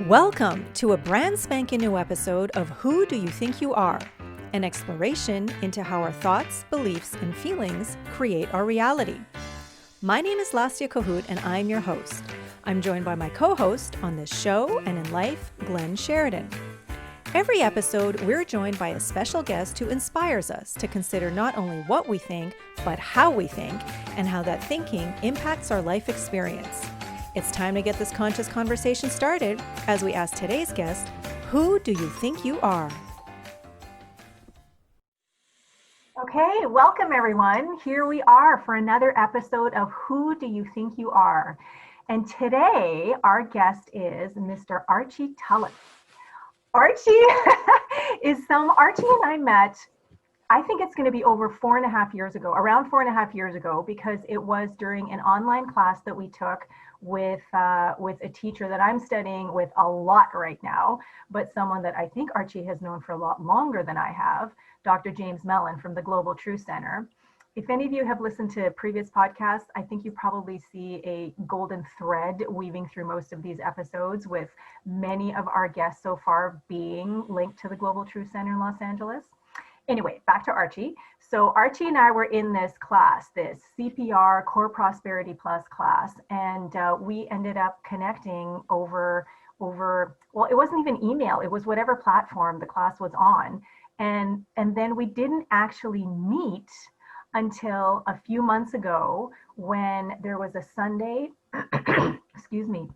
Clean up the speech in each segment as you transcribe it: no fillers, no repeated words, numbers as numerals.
Welcome to a brand spanking new episode of Who Do You Think You Are? An exploration into how our thoughts, beliefs, and feelings create our reality. My name is Lastia Cahoot and I'm your host. I'm joined by my co-host on this show and in life, Glenn Sheridan. Every episode, we're joined by a special guest who inspires us to consider not only what we think, but how we think and how that thinking impacts our life experience. It's time to get this conscious conversation started as we ask today's guest, who do you think you are? Okay, welcome everyone. Here we are for another episode of Who Do You Think You Are? And today our guest is Mr. Archie Tullos. Archie Archie and I met, I think it's going to be over 4.5 years ago, around 4.5 years ago, because it was during an online class that we took with a teacher that I'm studying with a lot right now, but someone that I think Archie has known for a lot longer than I have, Dr. James Mellon from the Global Truth Center. If any of you have listened to previous podcasts, I think you probably see a golden thread weaving through most of these episodes, with many of our guests so far being linked to the Global Truth Center in Los Angeles. Anyway, back to Archie. So Archie and I were in this class, this CPR Core Prosperity Plus class, and we ended up connecting over, well, it wasn't even email, it was whatever platform the class was on. And then we didn't actually meet until a few months ago when there was a Sunday, excuse me,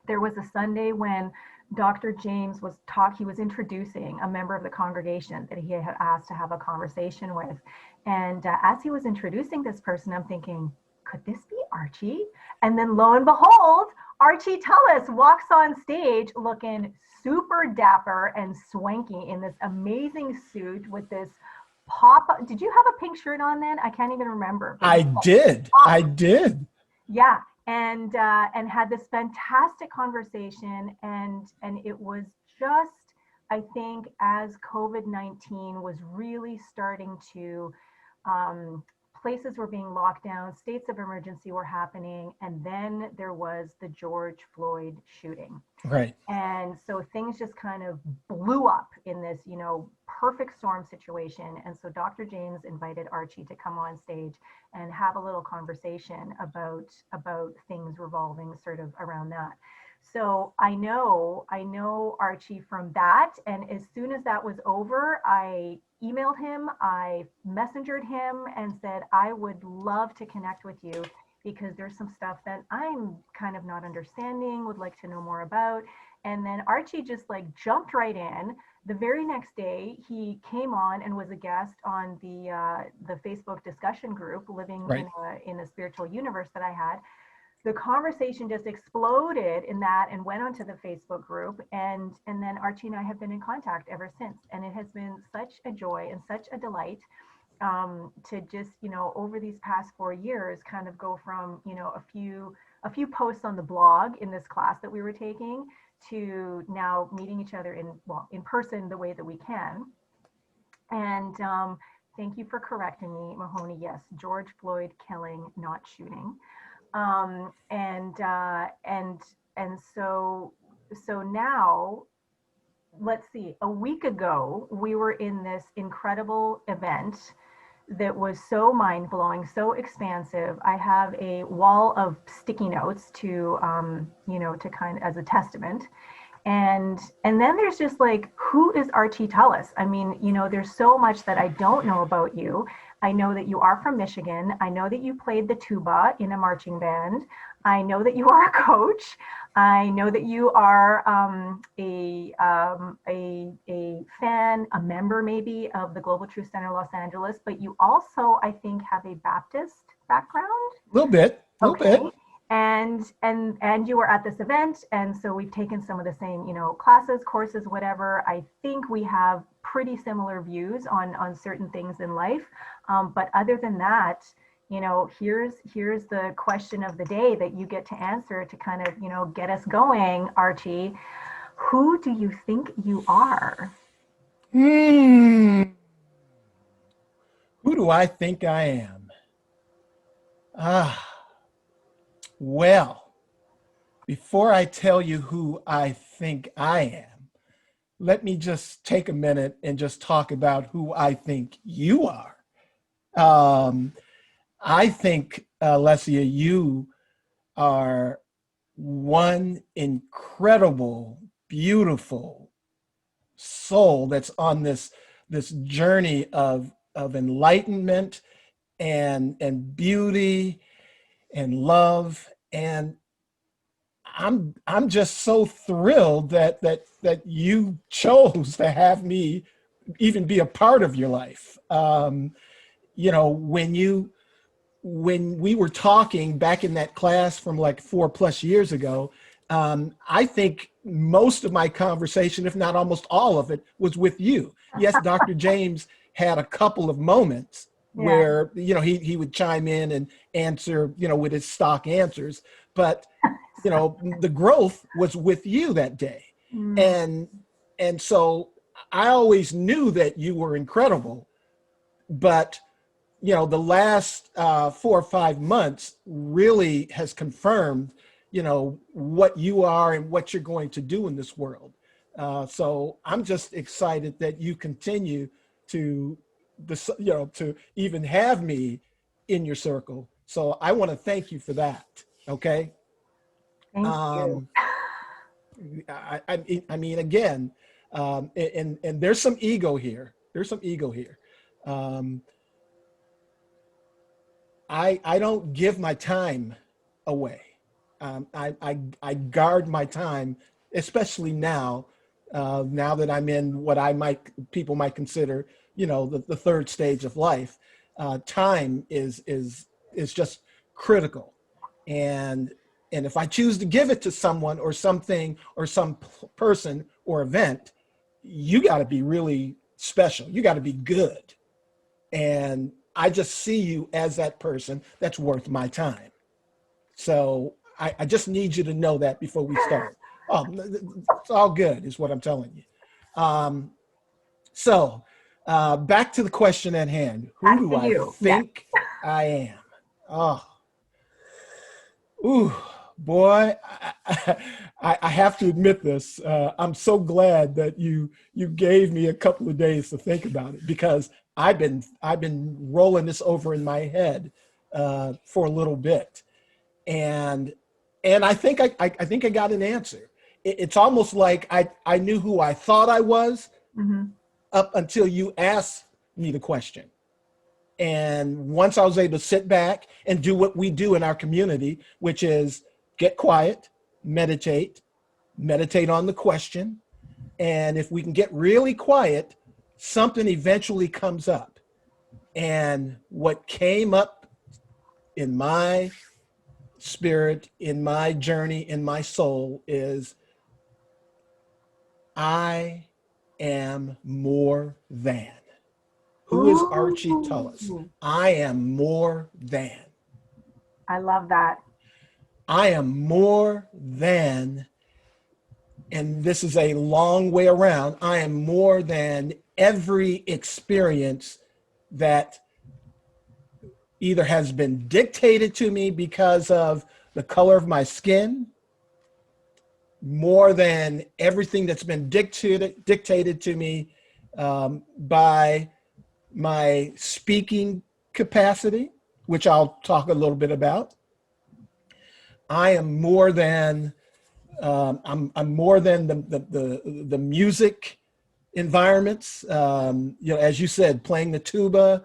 there was a Sunday when Dr. James he was introducing a member of the congregation that he had asked to have a conversation with. And as he was introducing this person, I'm thinking, could this be Archie? And then lo and behold, Archie Tullos walks on stage looking super dapper and swanky in this amazing suit with this pop. Did you have a pink shirt on then? I can't even remember. I did. Yeah. And had this fantastic conversation, and it was just, I think, as COVID-19 was really starting to, places were being locked down, states of emergency were happening, and then there was the George Floyd shooting. Right. And so things just kind of blew up in this, perfect storm situation. And so Dr. James invited Archie to come on stage and have a little conversation about things revolving sort of around that. So I know Archie from that. And as soon as that was over, I emailed him, I messengered him and said, I would love to connect with you because there's some stuff that I'm kind of not understanding, would like to know more about. And then Archie just jumped right in. The very next day, he came on and was a guest on the Facebook discussion group, Living Right. in a Spiritual Universe, that I had. The conversation just exploded in that and went onto the Facebook group. And then Archie and I have been in contact ever since. And it has been such a joy and such a delight to just, over these past 4 years, kind of go from, a few posts on the blog in this class that we were taking to now meeting each other in person the way that we can. And thank you for correcting me, Mahoney. Yes, George Floyd killing, not shooting. And so now, let's see, a week ago, we were in this incredible event that was so mind-blowing, so expansive. I have a wall of sticky notes to kind of as a testament. And then there's just who is Archie Tullos? I mean, there's so much that I don't know about you. I know that you are from Michigan. I know that you played the tuba in a marching band. I know that you are a coach. I know that you are a fan, a member maybe of the Global Truth Center Los Angeles, but you also, I think, have a Baptist background. A little bit. And you were at this event, and so we've taken some of the same, classes, courses, whatever. I think we have pretty similar views on certain things in life. But other than that, here's the question of the day that you get to answer to kind of, get us going, Archie. Who do you think you are? Who do I think I am? Well, Before I tell you who I think I am, let me just take a minute and just talk about who I think you are. Um, I think, Lesia, you are one incredible, beautiful soul that's on this journey of enlightenment and beauty and love. And I'm just so thrilled that you chose to have me even be a part of your life. You know, when we were talking back in that class from like 4+ years ago, I think most of my conversation, if not almost all of it, was with you. Yes, Dr. James had a couple of moments Yeah. where, you know, he would chime in and answer, you know, with his stock answers, but, you know, the growth was with you that day. Mm. And, and so I always knew that you were incredible, but you know, the last 4 or 5 months really has confirmed, you know, what you are and what you're going to do in this world. So I'm just excited that you continue to, you know, to even have me in your circle. So I want to thank you for that. Okay. Thank you. Um, I mean, again, and there's some ego here. There's some ego here. Um, I don't give my time away. I guard my time, especially now, now that I'm in what people might consider, you know, the third stage of life. Time is just critical, and and if I choose to give it to someone or something or some person or event, you got to be really special. You got to be good, and I just see you as that person that's worth my time. So I just need you to know that before we start. Oh, it's all good, is what I'm telling you. So back to the question at hand. Who Back do to I you. Yes. think I am? Oh, ooh, boy, I have to admit this. I'm so glad that you gave me a couple of days to think about it, because I've been rolling this over in my head for a little bit, and I think I think I got an answer. It's almost like I knew who I thought I was Hmm. up until you asked me the question. And once I was able to sit back and do what we do in our community, which is get quiet, meditate, meditate on the question. And if we can get really quiet, something eventually comes up. And what came up in my spirit, in my journey, in my soul is I am more than. Who is Archie Tullos? Ooh, I am more than. I love that. I am more than, and this is a long way around, I am more than every experience that either has been dictated to me because of the color of my skin, more than everything that's been dictated to me by my speaking capacity, which I'll talk a little bit about. I am more than I'm more than the music environments. You know, as you said, playing the tuba,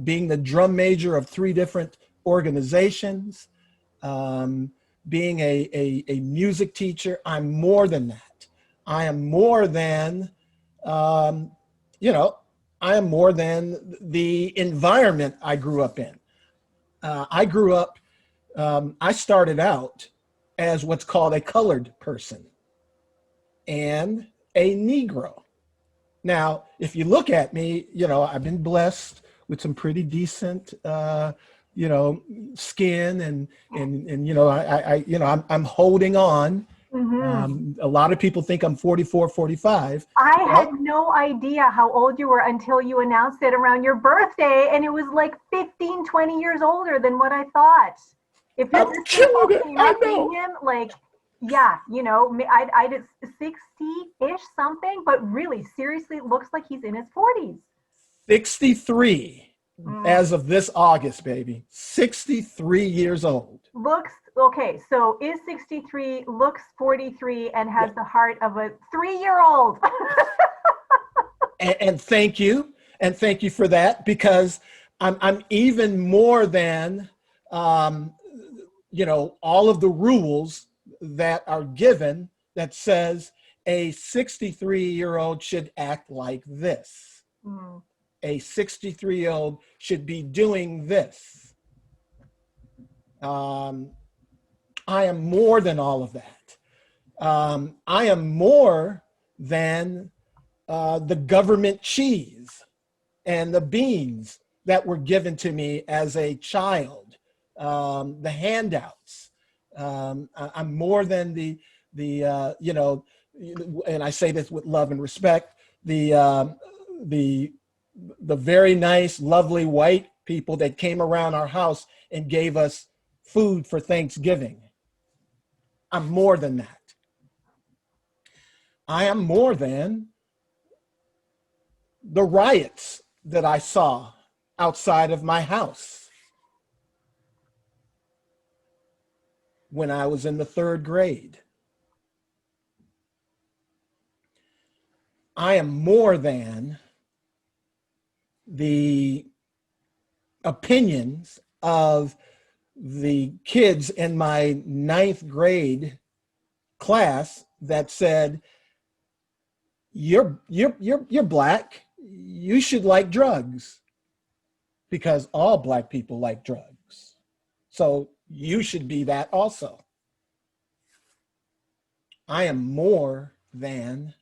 being the drum major of 3 different organizations, um, being a music teacher. I'm more than that. I am more than, um, you know, I am more than the environment I grew up in. I grew up, I started out as what's called a colored person and a Negro. Now, if you look at me, you know, I've been blessed with some pretty decent, you know, skin and you know, you know, I'm holding on. Hmm. A lot of people think I'm 44, 45. I had Well, no idea how old you were until you announced it around your birthday, and it was like 15, 20 years older than what I thought. If you're I'm listening, killing folks, it. and you're I not know. seeing him, like, yeah, you know, I'd 60-ish something, but really, seriously, it looks like he's in his 40s. 63 Mm. as of this August, baby. 63 years old. Looks okay, so is 63, looks 43, and Yeah. has the heart of a 3-year-old. And thank you. And thank you for that, because I'm even more than, um, all of the rules that are given that says a 63-year-old should act like this. Mm. A 63-year-old should be doing this. Um, I am more than all of that. I am more than the government cheese and the beans that were given to me as a child, the handouts. I'm more than and I say this with love and respect, the the very nice, lovely white people that came around our house and gave us food for Thanksgiving. I'm more than that. I am more than the riots that I saw outside of my house when I was in the 3rd grade. I am more than the opinions of the kids in my 9th grade class that said, you're black, you should like drugs, because all black people like drugs. So you should be that also. I am more than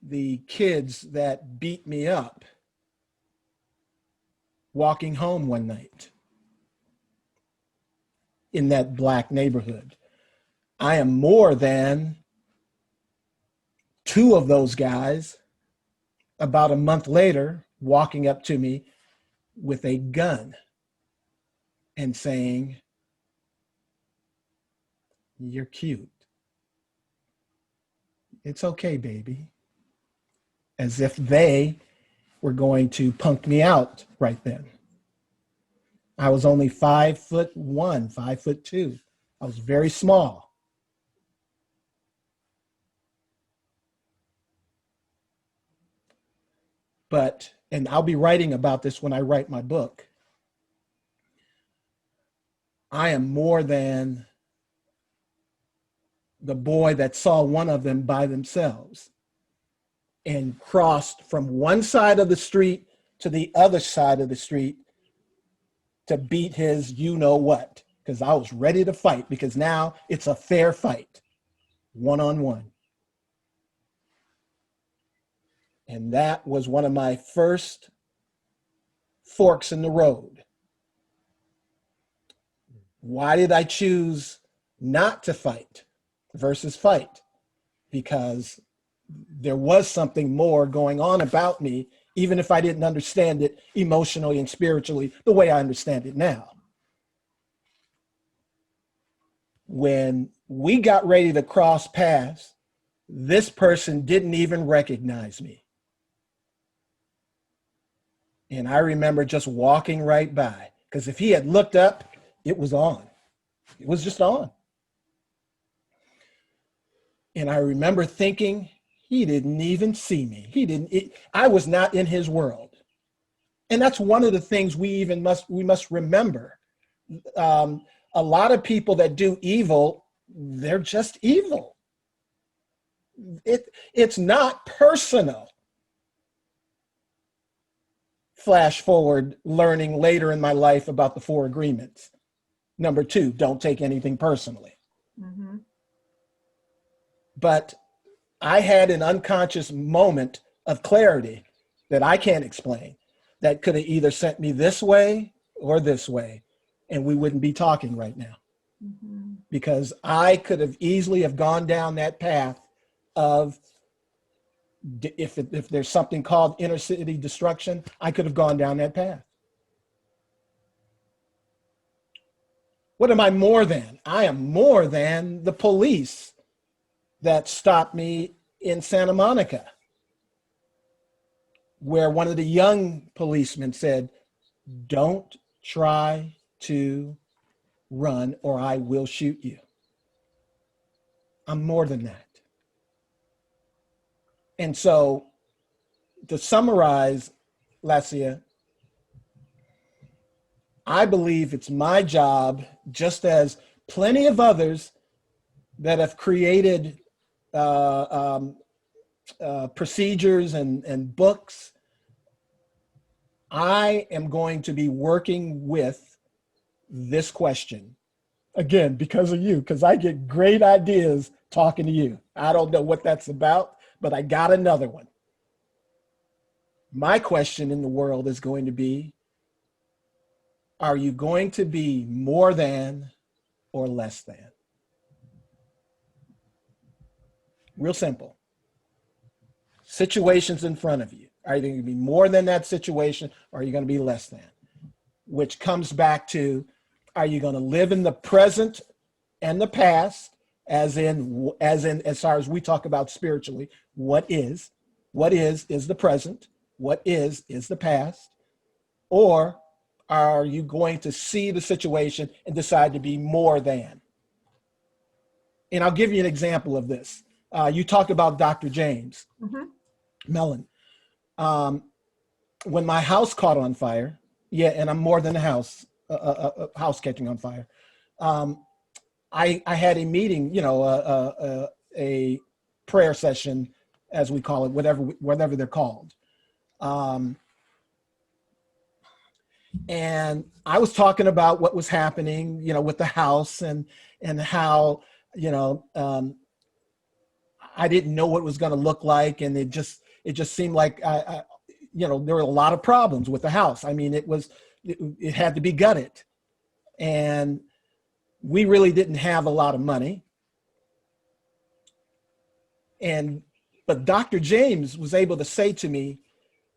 the kids that beat me up walking home one night in that black neighborhood. I am more than 2 of those guys about a month later walking up to me with a gun and saying, "You're cute. It's okay, baby." As if they were going to punk me out right then. I was only 5'1", 5'2". I was very small. But, and I'll be writing about this when I write my book, I am more than the boy that saw one of them by themselves and crossed from one side of the street to the other side of the street to beat his you know what, because I was ready to fight, because now it's a fair fight, one-on-one. And that was one of my first forks in the road. Why did I choose not to fight versus fight? Because there was something more going on about me, even if I didn't understand it emotionally and spiritually the way I understand it now. When we got ready to cross paths, this person didn't even recognize me. And I remember just walking right by, because if he had looked up, it was on. It was just on. And I remember thinking, he didn't even see me. I was not in his world. And that's one of the things we must remember. A lot of people that do evil, they're just evil. It's not personal. Flash forward, learning later in my life about the 4 agreements. Number 2, don't take anything personally. Mm-hmm. But I had an unconscious moment of clarity that I can't explain, that could have either sent me this way or this way, and we wouldn't be talking right now. Mm-hmm. Because I could have easily have gone down that path of, if there's something called inner city destruction, I could have gone down that path. What am I more than? I am more than the police that stopped me in Santa Monica, where one of the young policemen said, "Don't try to run or I will shoot you." I'm more than that. And so to summarize, Lacia, I believe it's my job, just as plenty of others that have created procedures and books. I am going to be working with this question again because of you, because I get great ideas talking to you. I don't know what that's about, but I got another one. My question in the world is going to be, are you going to be more than or less than? Real simple. Situations in front of you. Are you going to be more than that situation, or are you going to be less than? Which comes back to, are you going to live in the present and the past, as far as we talk about spiritually, what is the present, what is the past, or are you going to see the situation and decide to be more than? And I'll give you an example of this. You talked about Dr. James Mellon. When my house caught on fire, and I'm more than a house catching on fire. I had a meeting, a prayer session, as we call it, whatever they're called. And I was talking about what was happening, with the house and how, I didn't know what it was going to look like. And it just seemed like, there were a lot of problems with the house. I mean, it had to be gutted. And we really didn't have a lot of money. But Dr. James was able to say to me,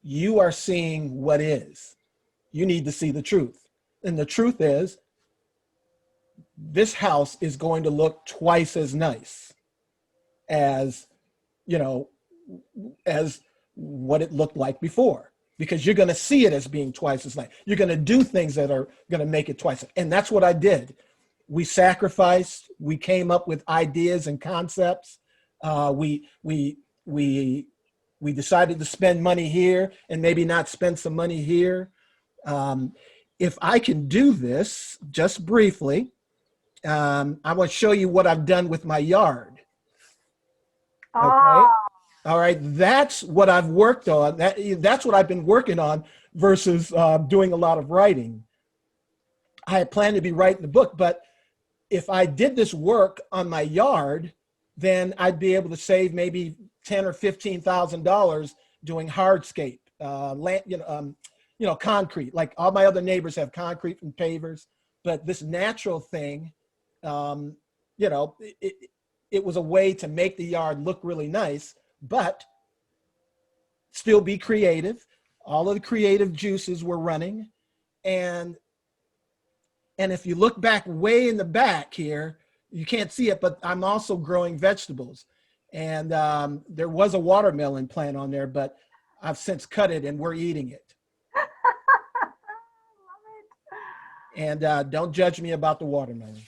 "You are seeing what is. You need to see the truth. And the truth is, this house is going to look twice as nice as what it looked like before, because you're going to see it as being twice as nice. You're going to do things that are going to make it twice." And that's what I did. We sacrificed. We came up with ideas and concepts. We decided to spend money here and maybe not spend some money here. If I can do this just briefly, I want to show you what I've done with my yard. Okay. All right. That's what I've worked on. That's what I've been working on versus doing a lot of writing. I had planned to be writing the book, but if I did this work on my yard, then I'd be able to save maybe $10,000 or $15,000 doing hardscape, concrete. Like all my other neighbors have concrete and pavers, but this natural thing, it was a way to make the yard look really nice, but still be creative. All of the creative juices were running. And if you look back way in the back here, you can't see it, but I'm also growing vegetables. And there was a watermelon plant on there, but I've since cut it and we're eating it. And don't judge me about the watermelon.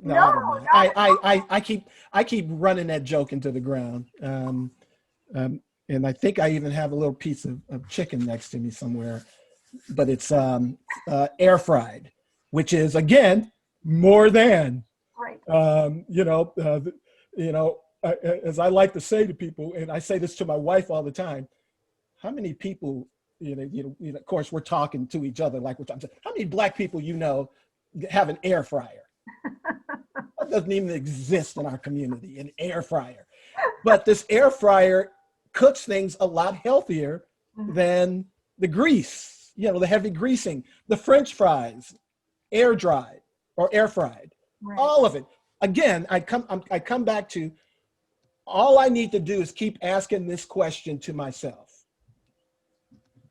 No. I keep running that joke into the ground. And I think I even have a little piece of chicken next to me somewhere, but it's air fried, which is again more than. Right. As I like to say to people, and I say this to my wife all the time, how many people, of course, we're talking to each other like we're talking. How many Black people have an air fryer? That doesn't even exist in our community, an air fryer. But this air fryer cooks things a lot healthier than the grease, the heavy greasing. The French fries, air dried or air fried, right. All of it. Again, I come back to, all I need to do is keep asking this question to myself.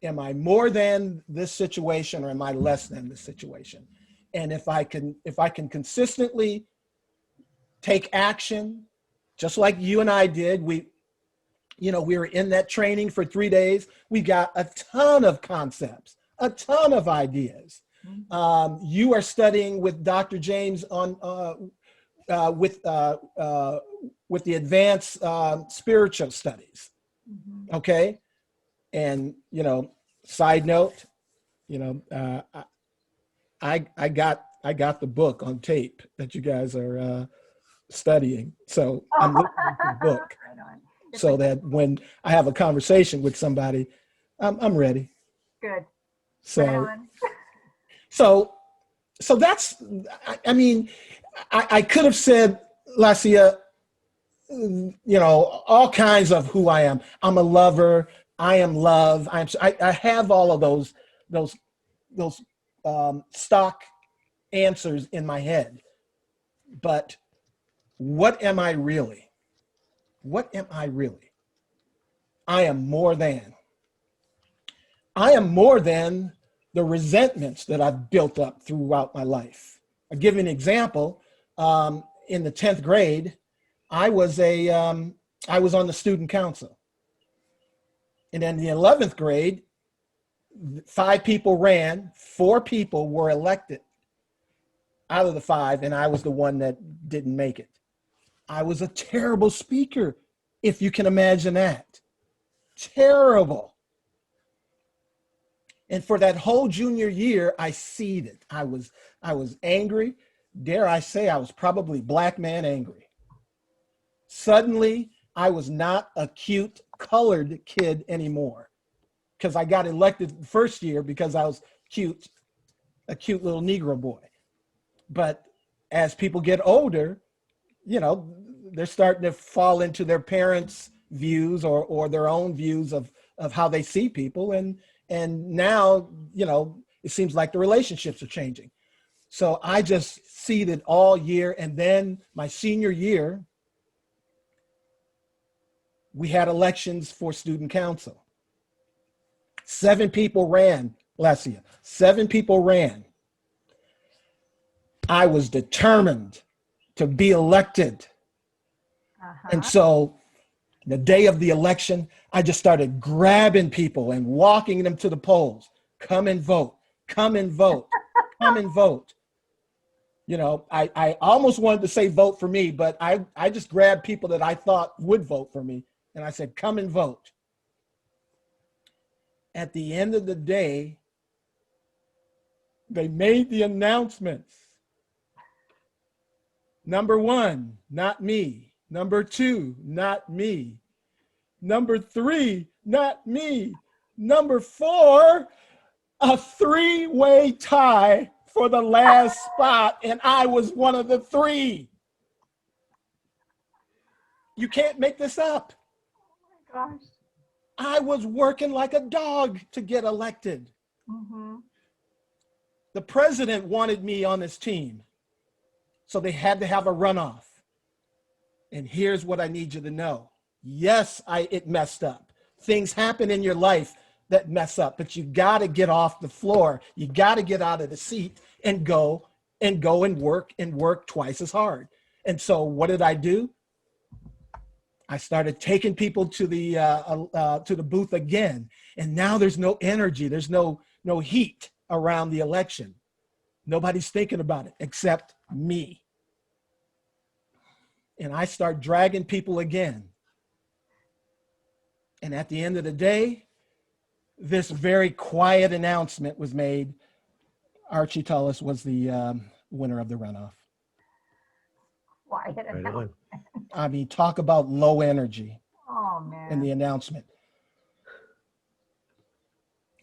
Am I more than this situation or am I less than this situation? And if I can consistently take action, just like you and I did, we were in that training for 3 days. We got a ton of concepts, a ton of ideas. You are studying with Dr. James on with the advanced spiritual studies. Okay, and side note, I got the book on tape that you guys are studying, so I'm looking at the book so that when I have a conversation with somebody, I'm ready. Good. So, so that's. I mean, I could have said, Lacia, all kinds of who I am. I'm a lover. I am love. I have all of those stock answers in my head. But what am I really? What am I really? I am more than. I am more than the resentments that I've built up throughout my life. I'll give you an example. In the 10th grade, I was on the student council. And in the 11th grade, 5 people ran, 4 people were elected out of the 5, and I was the one that didn't make it. I was a terrible speaker, if you can imagine that. Terrible. And for that whole junior year, I seeded. I was angry. Dare I say, I was probably black man angry. Suddenly, I was not a cute colored kid anymore, because I got elected the first year because I was a cute little Negro boy. But as people get older, they're starting to fall into their parents' views or their own views of how they see people. And now, it seems like the relationships are changing. So I just seeded all year. And then my senior year, we had elections for student council. 7 people ran, Lesia. 7 people ran. I was determined to be elected. And so the day of the election, I just started grabbing people and walking them to the polls. Come and vote, come and vote, come and vote. I almost wanted to say vote for me, but I just grabbed people that I thought would vote for me. And I said, come and vote. At the end of the day, they made the announcements. Number 1, not me. Number 2, not me. Number 3, not me. Number 4, a 3-way tie for the last spot, and I was one of the 3. You can't make this up. Oh my gosh. I was working like a dog to get elected. The president wanted me on his team, so they had to have a runoff. And here's what I need you to know. Yes, it messed up. Things happen in your life that mess up, but you got to get off the floor. You got to get out of the seat and go and work twice as hard. And so what did I do? I started taking people to the booth again. And now there's no energy. There's no heat around the election. Nobody's thinking about it except me. And I start dragging people again. And at the end of the day, this very quiet announcement was made. Archie Tullos was the winner of the runoff. Quiet announcement. I mean, talk about low energy. Oh, man. In the announcement.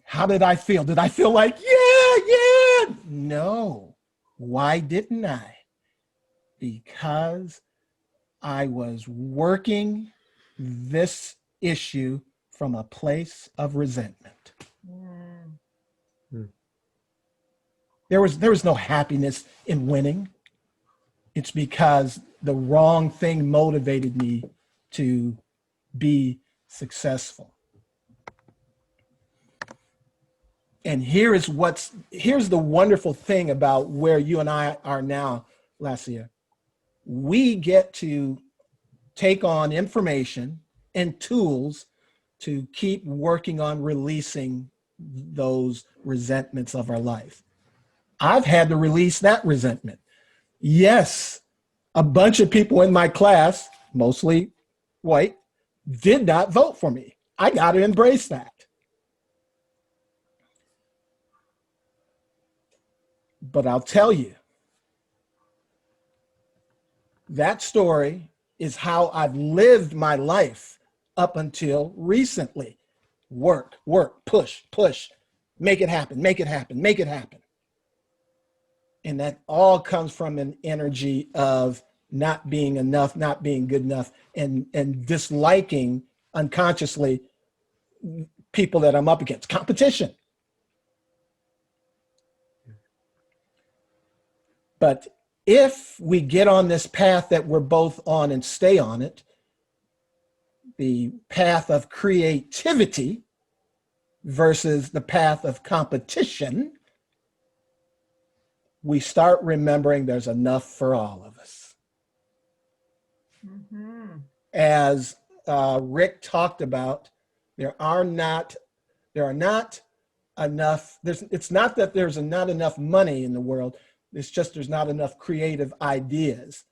How did I feel? Did I feel like, yeah? No. Why didn't I? Because I was working this issue from a place of resentment. There was no happiness in winning. It's because the wrong thing motivated me to be successful. And here's the wonderful thing about where you and I are now, Lacia. We get to take on information and tools to keep working on releasing those resentments of our life. I've had to release that resentment. Yes, a bunch of people in my class, mostly white, did not vote for me. I got to embrace that. But I'll tell you, that story is how I've lived my life up until recently. Work, push, make it happen, make it happen, make it happen. And that all comes from an energy of not being enough, not being good enough, and disliking unconsciously people that I'm up against. Competition. But if we get on this path that we're both on and stay on it, the path of creativity versus the path of competition, we start remembering there's enough for all of us. Mm-hmm. As Rick talked about, there are not enough. It's not that there's not enough money in the world. It's just there's not enough creative ideas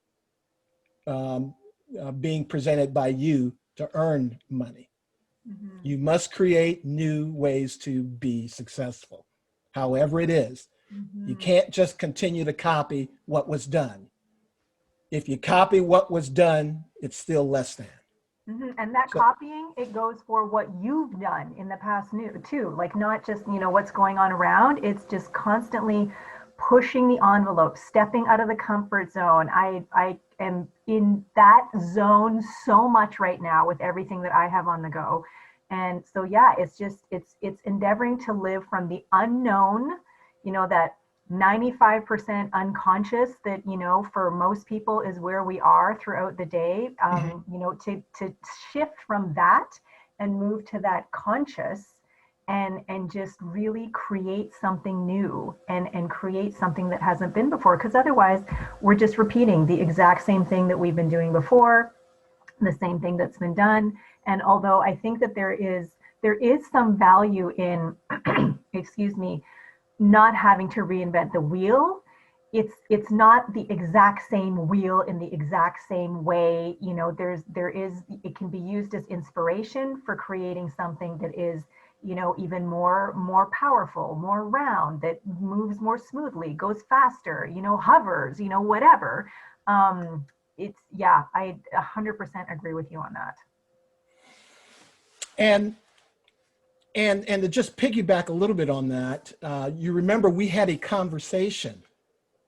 being presented by you to earn money. Mm-hmm. You must create new ways to be successful, however it is. Mm-hmm. You can't just continue to copy what was done. If you copy what was done, it's still less than. Mm-hmm. And that copying, it goes for what you've done in the past too, like not just, what's going on around. It's just constantly pushing the envelope, stepping out of the comfort zone. I am in that zone so much right now with everything that I have on the go. And so, yeah, it's endeavoring to live from the unknown, that 95% unconscious that, for most people is where we are throughout the day, to shift from that and move to that conscious and just really create something new and create something that hasn't been before. Because otherwise we're just repeating the exact same thing that we've been doing before, the same thing that's been done. And although I think that there is some value in, excuse me, not having to reinvent the wheel, it's not the exact same wheel in the exact same way. It can be used as inspiration for creating something that is, even more powerful, more round, that moves more smoothly, goes faster, hovers, whatever. I 100% agree with you on that. And to just piggyback a little bit on that, you remember we had a conversation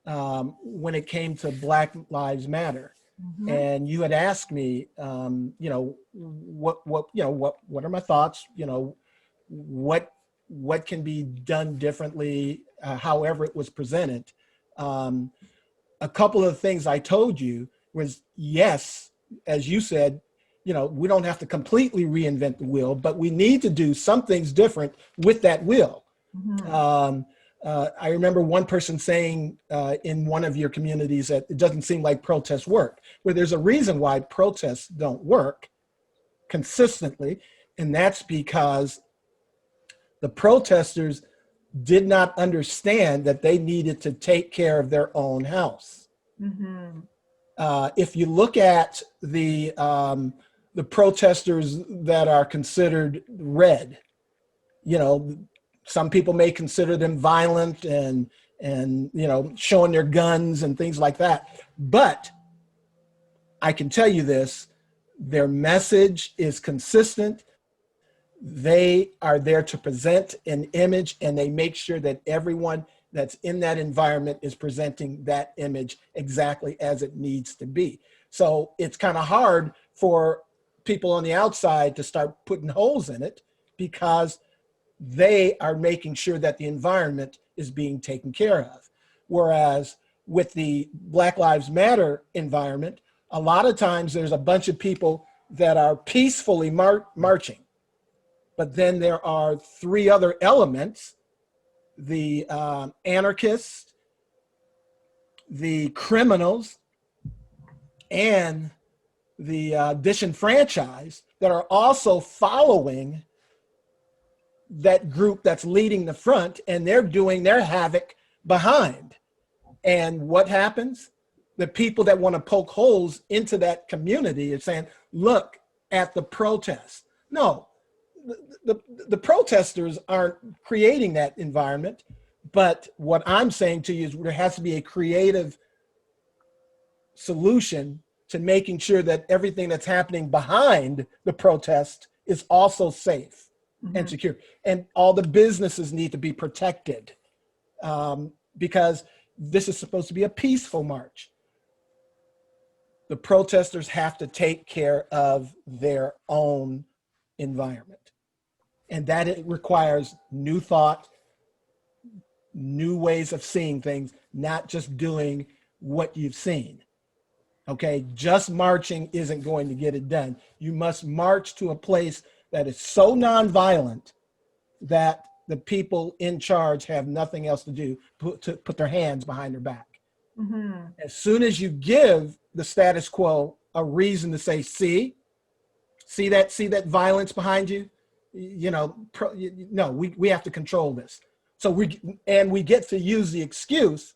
when it came to Black Lives Matter, mm-hmm. and you had asked me, what are my thoughts? What can be done differently? However it was presented. A couple of things I told you was yes, as you said. We don't have to completely reinvent the wheel, but we need to do some things different with that wheel. Mm-hmm. I remember one person saying in one of your communities that it doesn't seem like protests work. Well, there's a reason why protests don't work consistently, and that's because the protesters did not understand that they needed to take care of their own house. Mm-hmm. If you look at the protesters that are considered red, some people may consider them violent and showing their guns and things like that. But I can tell you this, their message is consistent. They are there to present an image, and they make sure that everyone that's in that environment is presenting that image exactly as it needs to be. So it's kind of hard for people on the outside to start putting holes in it because they are making sure that the environment is being taken care of. Whereas with the Black Lives Matter environment, a lot of times there's a bunch of people that are peacefully marching. But then there are three other elements the anarchists, the criminals, and the disenfranchised that are also following that group that's leading the front, and they're doing their havoc behind. And what happens? The people that want to poke holes into that community are saying, look at the protest. No, the protesters aren't creating that environment. But what I'm saying to you is there has to be a creative solution to making sure that everything that's happening behind the protest is also safe and secure. And all the businesses need to be protected, because this is supposed to be a peaceful march. The protesters have to take care of their own environment. And that it requires new thought, new ways of seeing things, not just doing what you've seen. Okay, just marching isn't going to get it done. You must march to a place that is so nonviolent that the people in charge have nothing else to do to put their hands behind their back. As soon as you give the status quo a reason to say, see that violence behind you, no, we have to control this. So we get to use the excuse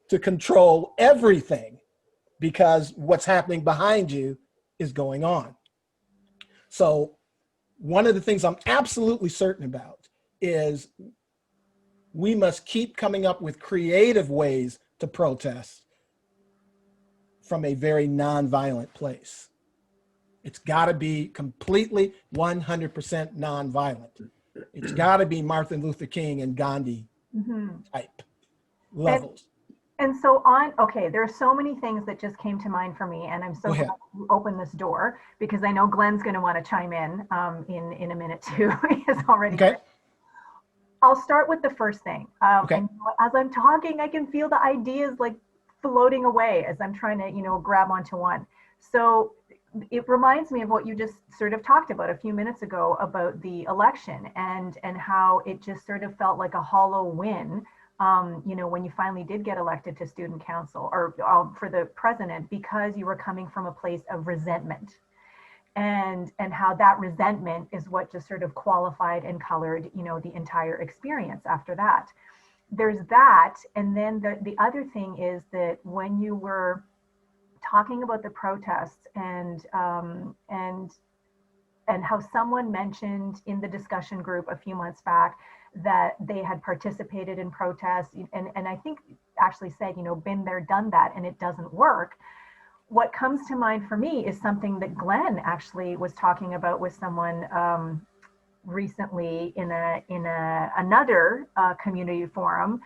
to control everything, because what's happening behind you is going on. So one of the things I'm absolutely certain about is we must keep coming up with creative ways to protest from a very nonviolent place. It's got to be completely 100% nonviolent. It's got to be Martin Luther King and Gandhi type levels. And so there are so many things that just came to mind for me, and I'm so glad you opened this door, because I know Glenn's going to want to chime in a minute too. He's already. Okay. I'll start with the first thing. And as I'm talking, I can feel the ideas like floating away as I'm trying to, grab onto one. So it reminds me of what you just sort of talked about a few minutes ago about the election and how it just sort of felt like a hollow win. When you finally did get elected to student council or for the president, because you were coming from a place of resentment, and how that resentment is what just sort of qualified and colored, the entire experience after that. There's that. And then the other thing is that when you were talking about the protests and how someone mentioned in the discussion group a few months back that they had participated in protests, and I think actually said, been there, done that, and it doesn't work. What comes to mind for me is something that Glenn actually was talking about with someone recently in another community forum,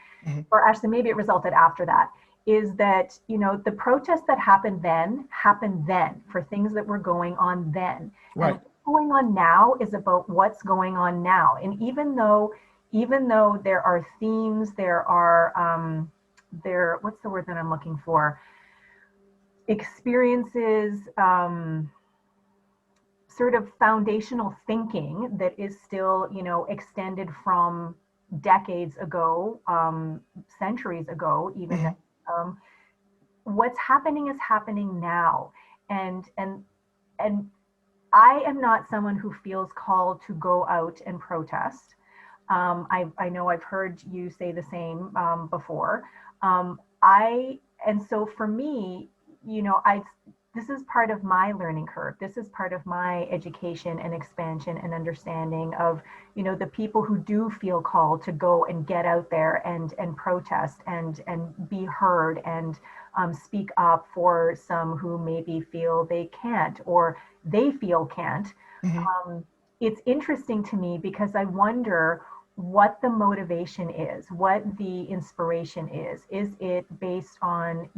or actually maybe it resulted after that, is that, the protests that happened then for things that were going on then. Right. And what's going on now is about what's going on now. And even though there are themes, there are, what's the word that I'm looking for? Experiences, sort of foundational thinking that is still, extended from decades ago, centuries ago, even. What's happening is happening now. And I am not someone who feels called to go out and protest. I know I've heard you say the same before. And so for me, this is part of my learning curve. This is part of my education and expansion and understanding of, the people who do feel called to go and get out there and protest and be heard and speak up for some who maybe feel they can't or they feel can't. It's interesting to me because I wonder what the motivation is, what the inspiration is. Is it based on,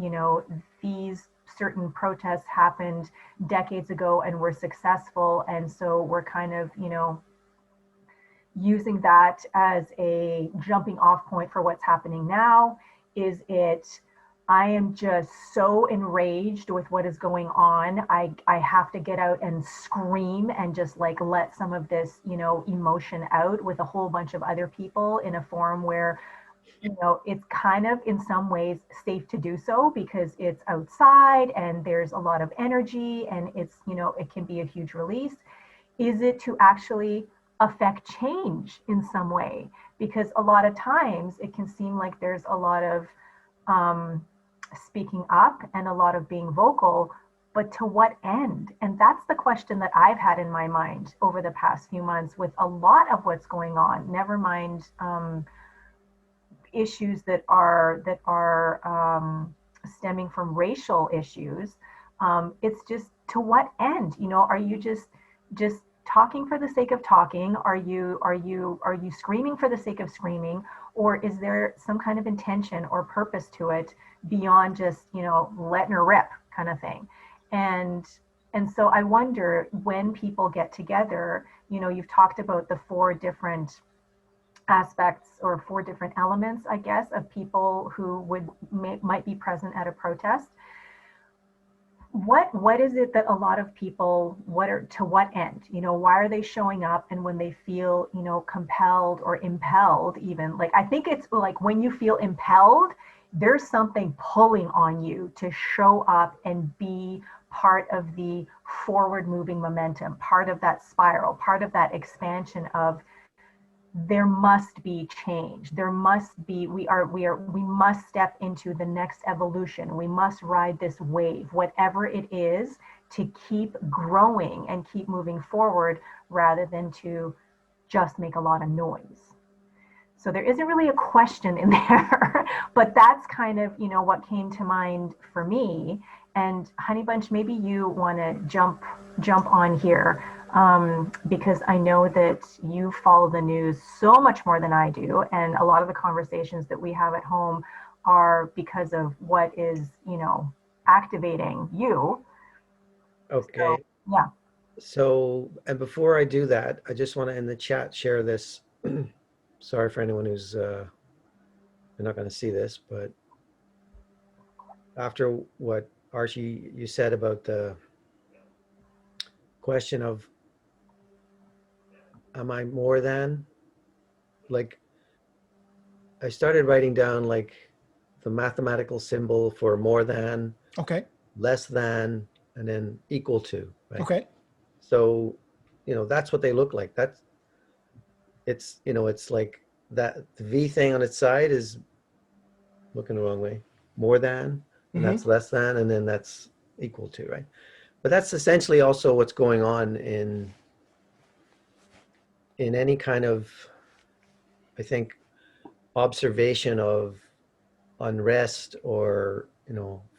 these certain protests happened decades ago and were successful, and so we're kind of, using that as a jumping off point for what's happening now? Is it, I am just so enraged with what is going on, I have to get out and scream and just like let some of this, emotion out with a whole bunch of other people in a forum where it's kind of in some ways safe to do so because it's outside and there's a lot of energy and it can be a huge release. Is it to actually affect change in some way? Because a lot of times it can seem like there's a lot of um, speaking up and a lot of being vocal, but to what end? And that's the question that I've had in my mind over the past few months with a lot of what's going on. Never mind issues that are stemming from racial issues. It's just to what end? Are you just talking for the sake of talking? Are you screaming for the sake of screaming, or is there some kind of intention or purpose to it beyond just letting her rip kind of thing? And and so I wonder when people get together. You've talked about the four different aspects or four different elements, I guess, of people who might be present at a protest. What is it that a lot of people, to what end? Why are they showing up? And when they feel compelled or impelled, even, like, I think it's like when you feel impelled, there's something pulling on you to show up and be part of the forward moving momentum, part of that spiral, part of that expansion of there must be change. There must be, we must step into the next evolution. We must ride this wave, whatever it is, to keep growing and keep moving forward rather than to just make a lot of noise. So there isn't really a question in there, but that's kind of, what came to mind for me. And Honey Bunch, maybe you want to jump on here, because I know that you follow the news so much more than I do, and a lot of the conversations that we have at home are because of what is, activating you. So, Okay. yeah. So, and before I do that, I just want to in the chat share this. Sorry for anyone who's you're not going to see this, but after what Archie you said about the question of am I more than, like, I started writing down like the mathematical symbol for more than, Okay. less than, and then equal to, right? Okay. So, that's what they look like. It's like that the V thing on its side is looking the wrong way. More than, and Mm-hmm. that's less than, and then that's equal to, right? But that's essentially also what's going on in any kind of, I think, observation of unrest or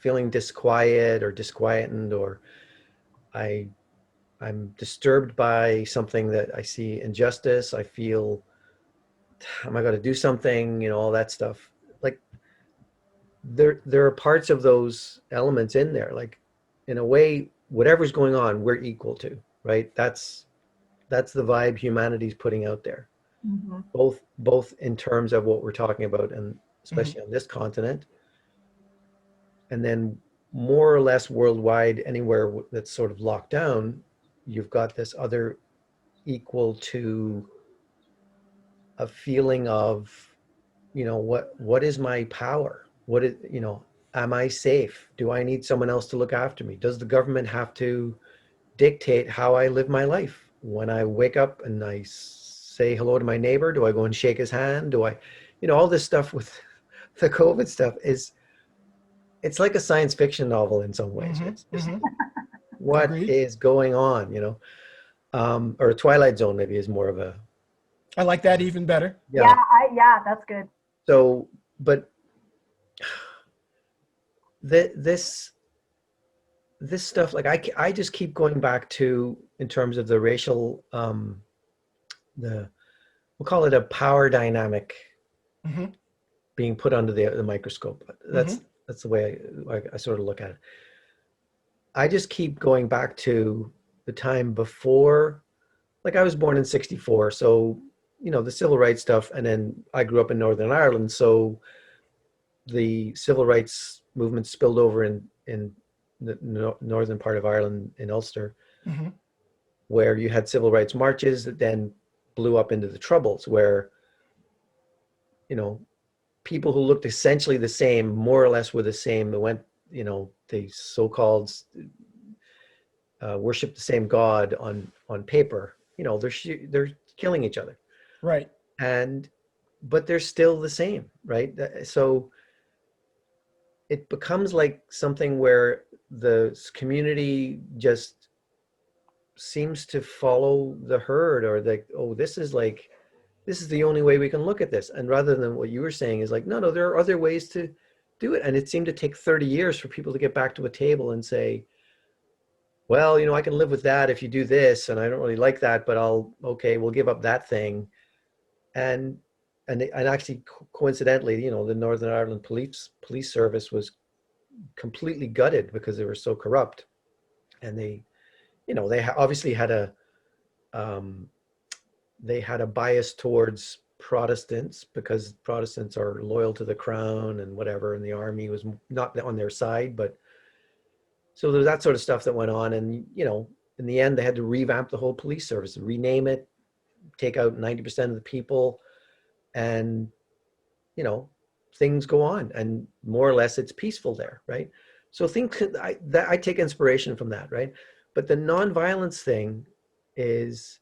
feeling disquiet or disquietened, or I I'm disturbed by something that I see injustice. I feel, am I going to do something? All that stuff. Like there are parts of those elements in there. Like in a way, whatever's going on, we're equal to, right? That's the vibe humanity's putting out there. Mm-hmm. Both in terms of what we're talking about, and Mm-hmm. especially on this continent, and then more or less worldwide, anywhere that's sort of locked down, you've got this other equal to a feeling of, what is my power? What is, am I safe? Do I need someone else to look after me? Does the government have to dictate how I live my life? When I wake up and I say hello to my neighbor, do I go and shake his hand? Do I, all this stuff with the COVID stuff it's like a science fiction novel in some ways. It's Mm-hmm. just Mm-hmm. what Agreed. is going on, or a Twilight Zone maybe is more of a, I like that even better. yeah. Yeah, that's good. So, but this stuff, like I just keep going back to, in terms of the racial, the, we'll call it a power dynamic Mm-hmm. being put under the microscope. Mm-hmm. That's the way I sort of look at it. I just keep going back to the time before, like I was born in 64. So, the civil rights stuff. And then I grew up in Northern Ireland. So the civil rights movement spilled over in the northern part of Ireland, in Ulster, Mm-hmm. where you had civil rights marches that then blew up into the Troubles, where, you know, people who looked essentially the same, more or less were the same. They went, they so-called worship the same God on paper. They're killing each other, Right. but they're still the same, right? So it becomes like something where the community just seems to follow the herd, or like, oh, this is the only way we can look at this. And rather than what you were saying is like, no, there are other ways to do it. And it seemed to take 30 years for people to get back to a table and say, well, I can live with that if you do this, and I don't really like that, but we'll give up that thing. And actually, coincidentally, the Northern Ireland police service was completely gutted because they were so corrupt, and they obviously had a bias towards Protestants, because Protestants are loyal to the crown and whatever, and the army was not on their side. But so there's that sort of stuff that went on, and in the end they had to revamp the whole police service, rename it, take out 90% of the people, and things go on, and more or less it's peaceful there, right? So I take inspiration from that, right? But the nonviolence thing is,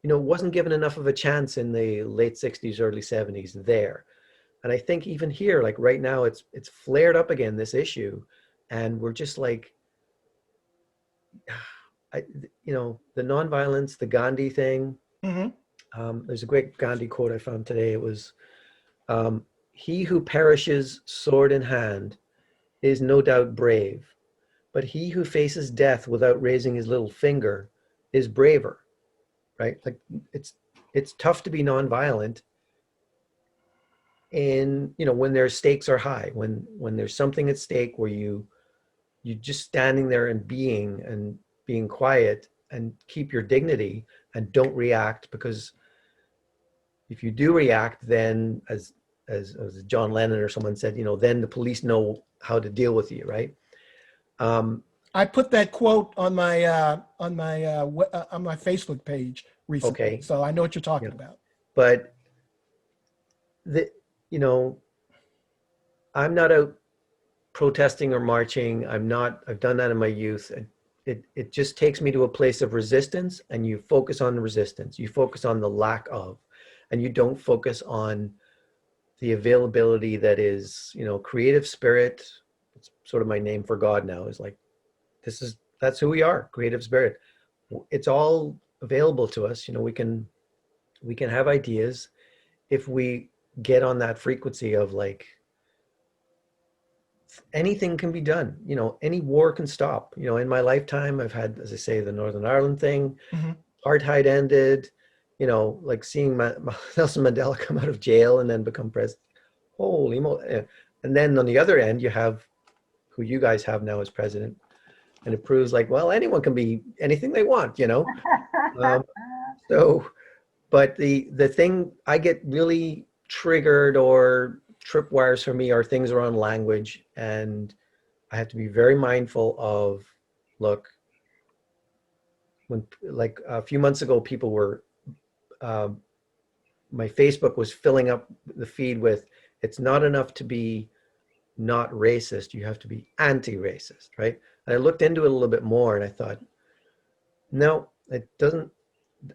wasn't given enough of a chance in the late 60s, early 70s there. And I think even here, like right now, it's flared up again, this issue. And we're just like, the nonviolence, the Gandhi thing. There's a great Gandhi quote I found today. It was, he who perishes sword in hand is no doubt brave, but he who faces death without raising his little finger is braver, right? Like it's tough to be nonviolent in, when their stakes are high, when there's something at stake where you just standing there and being quiet and keep your dignity and don't react, because if you do react, then as John Lennon or someone said, then the police know how to deal with you, right? I put that quote on my Facebook page recently, Okay. so I know what you're talking about. But I'm not out protesting or marching. I've done that in my youth. It just takes me to a place of resistance, and you focus on the resistance. You focus on the lack of, and you don't focus on the availability that is, creative spirit. It's sort of my name for God now, is like, that's who we are, creative spirit. It's all available to us. We can have ideas if we get on that frequency of like, anything can be done. Any war can stop. In my lifetime, I've had, as I say, the Northern Ireland thing, apartheid ended, like seeing Nelson Mandela come out of jail and then become president. Holy moly. And then on the other end, you have who you guys have now as president. And it proves like, well, anyone can be anything they want, but the thing I get really triggered or tripwires for me are things around language. And I have to be very mindful of, look, when like a few months ago, people were, my Facebook was filling up the feed with, it's not enough to be not racist, you have to be anti-racist, right? And I looked into it a little bit more, and I thought, no,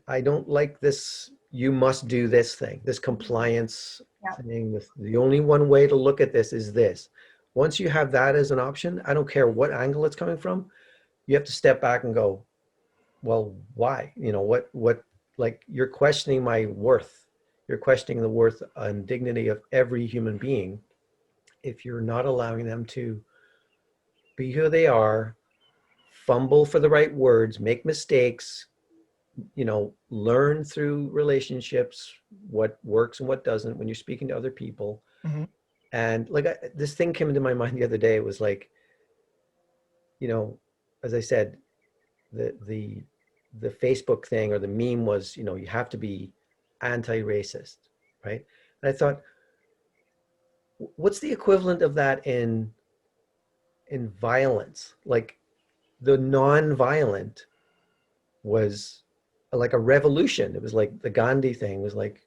I don't like this, you must do this thing, this compliance thing. The only one way to look at this is this. Once you have that as an option, I don't care what angle it's coming from, you have to step back and go, well, why? What, like, you're questioning my worth. You're questioning the worth and dignity of every human being if you're not allowing them to be who they are, fumble for the right words, make mistakes, learn through relationships what works and what doesn't when you're speaking to other people. And like this thing came into my mind the other day. It was like, as I said, the Facebook thing or the meme was, you have to be anti-racist, right? And I thought, what's the equivalent of that in violence? Like the non-violent was like a revolution. It was like the Gandhi thing was like,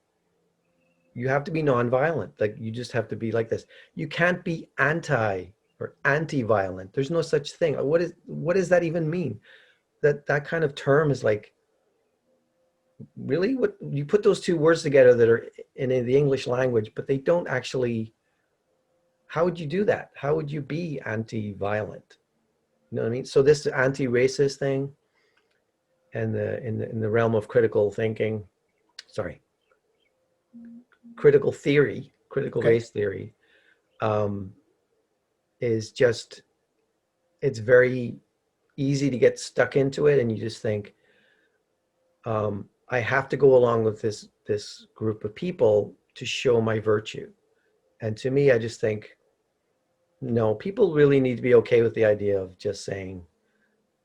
you have to be nonviolent. Like you just have to be like this. You can't be anti or anti-violent. There's no such thing. What does that even mean? That kind of term is like, really? What you put those two words together that are in the English language, but they don't actually. How would you do that? How would you be anti-violent? You know what I mean? So this anti-racist thing, and in the realm of critical thinking, sorry, critical theory, critical Okay. race theory, is just, it's very easy to get stuck into it, and you just think, I have to go along with this group of people to show my virtue. And to me, I just think, no, people really need to be okay with the idea of just saying,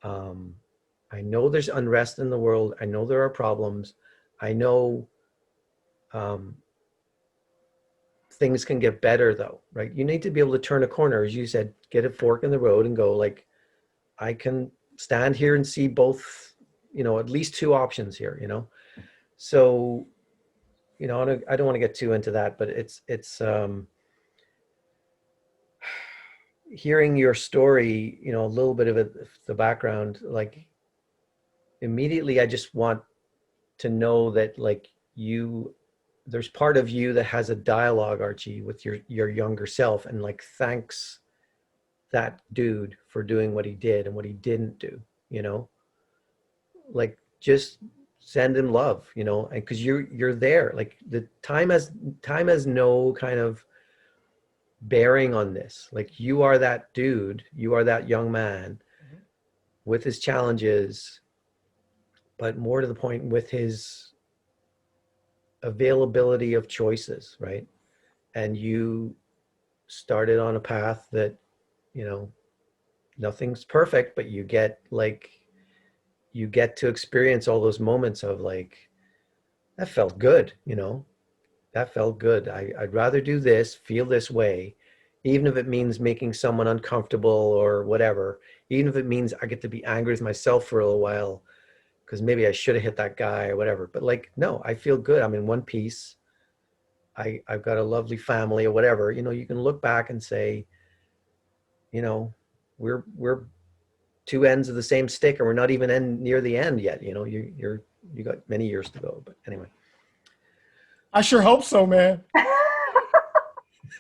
I know there's unrest in the world. I know there are problems. I know things can get better though, right? You need to be able to turn a corner, as you said, get a fork in the road and go like, I can stand here and see both, at least two options here, So, I don't want to get too into that, but it's hearing your story, a little bit of it, the background, like immediately I just want to know that like there's part of you that has a dialogue, Archie, with your younger self, and like thanks that dude for doing what he did and what he didn't do, like just send him love, and because you're there, like the time has no kind of bearing on this. Like you are that dude, you are that young man with his challenges, but more to the point with his availability of choices, right? And you started on a path that, nothing's perfect, but you get to experience all those moments of like, that felt good, that felt good. I'd rather do this, feel this way, even if it means making someone uncomfortable or whatever, even if it means I get to be angry with myself for a little while, because maybe I should have hit that guy or whatever. But like, no, I feel good. I'm in one piece. I've got a lovely family or whatever. You can look back and say, we're two ends of the same stick, and we're not even near the end yet. You got many years to go. But anyway. I sure hope so, man. I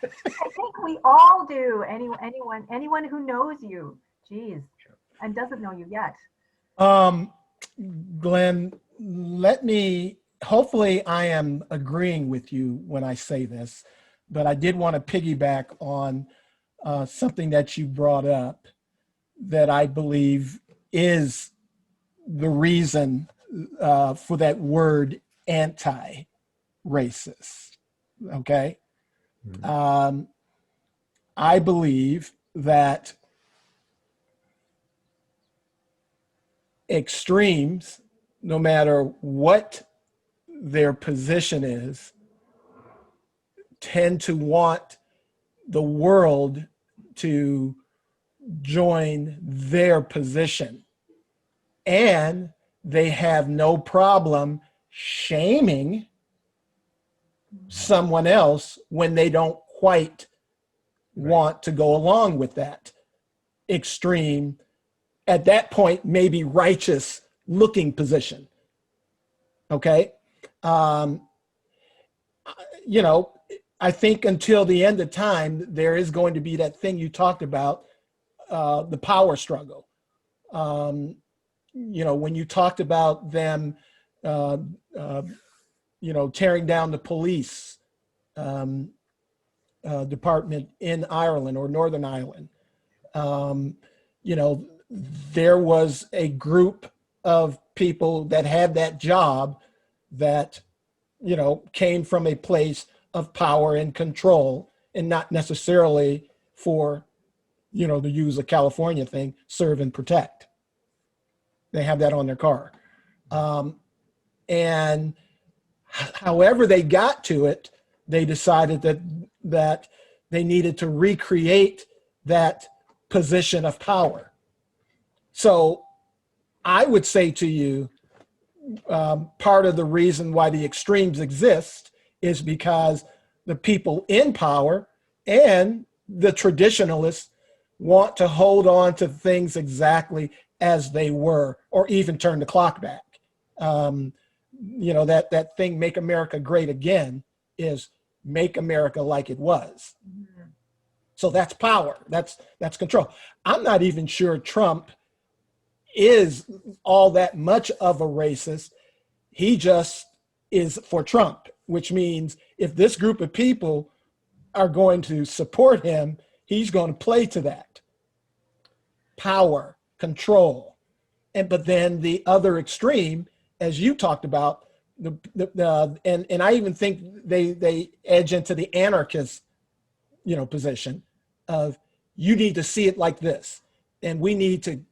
think we all do. Anyone who knows you, geez, and doesn't know you yet. Glenn, hopefully I am agreeing with you when I say this, but I did want to piggyback on something that you brought up that I believe is the reason for that word anti-racist. Okay. I believe that extremes, no matter what their position is, tend to want the world to join their position. And they have no problem shaming someone else when they don't quite want to go along with that extreme, at that point, maybe righteous looking position. Okay. I think until the end of time, there is going to be that thing you talked about, the power struggle. When you talked about them, tearing down the police department in Ireland or Northern Ireland, there was a group of people that had that job that, came from a place of power and control, and not necessarily for, to use a California thing, serve and protect. They have that on their car. And however they got to it, they decided that they needed to recreate that position of power. So I would say to you, part of the reason why the extremes exist is because the people in power and the traditionalists want to hold on to things exactly as they were, or even turn the clock back. That thing, "Make America Great Again," is make America like it was. Mhm. So that's power. That's control. I'm not even sure Trump is all that much of a racist. He just is for Trump, which means if this group of people are going to support him, he's going to play to that power, control. But then the other extreme, as you talked about, and I even think they edge into the anarchist, position of, you need to see it like this, and we need to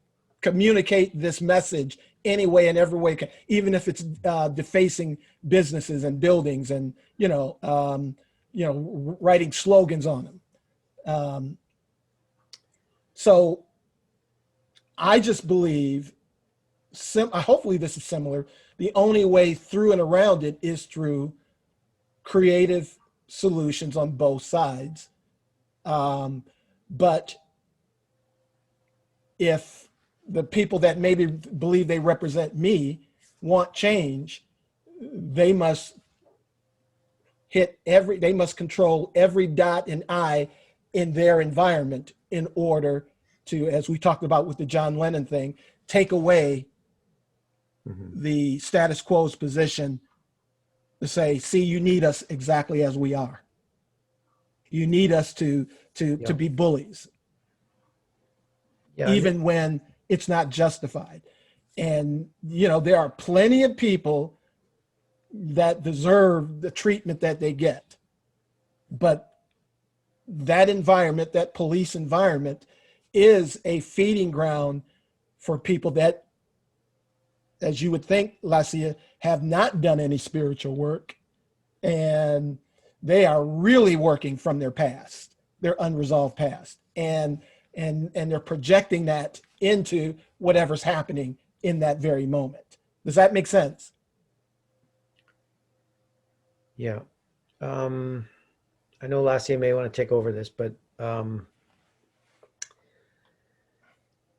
communicate this message any way and every way, even if it's defacing businesses and buildings, and writing slogans on them. So I just believe, hopefully this is similar, the only way through and around it is through creative solutions on both sides. But if the people that maybe believe they represent me want change, they must they must control every dot and I in their environment in order to, as we talked about with the John Lennon thing, take away the status quo's position to say, see, you need us exactly as we are. You need us to be bullies, even when it's not justified. And, there are plenty of people that deserve the treatment that they get. But that environment, that police environment, is a feeding ground for people that, as you would think, Lacia, have not done any spiritual work. And they are really working from their past, their unresolved past. And they're projecting that into whatever's happening in that very moment. Does that make sense? Yeah. I know Lassie may want to take over this, but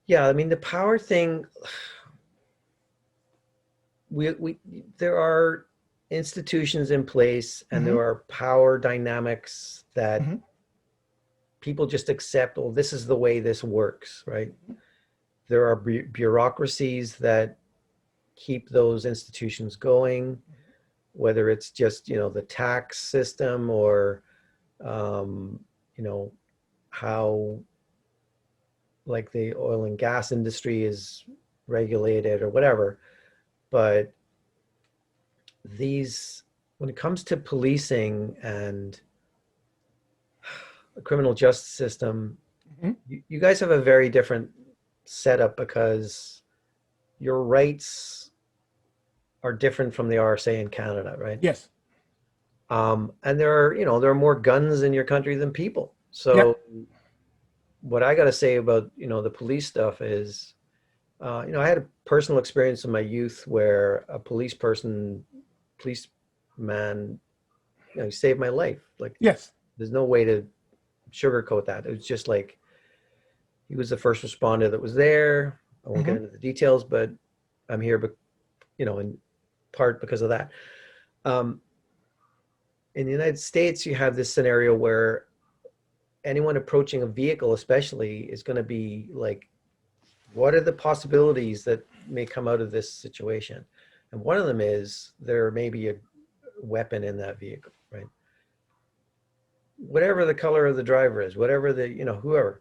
yeah, I mean, the power thing, there are institutions in place, and there are power dynamics that people just accept, oh, this is the way this works, right? There are bureaucracies that keep those institutions going, whether it's just, the tax system, or, how, like, the oil and gas industry is regulated or whatever. But when it comes to policing and the criminal justice system, you guys have a very different setup, because your rights are different from they are, say, in Canada, right? Yes. And there are more guns in your country than people. So what I got to say about, the police stuff is, I had a personal experience in my youth where a policeman, he saved my life. Like, yes, there's no way to sugarcoat that. It was just like, he was the first responder that was there. I won't get into the details, but I'm here, but in part because of that. In the United States, you have this scenario where anyone approaching a vehicle, especially, is going to be like, what are the possibilities that may come out of this situation? And one of them is there may be a weapon in that vehicle, right? Whatever the color of the driver is, whatever whoever.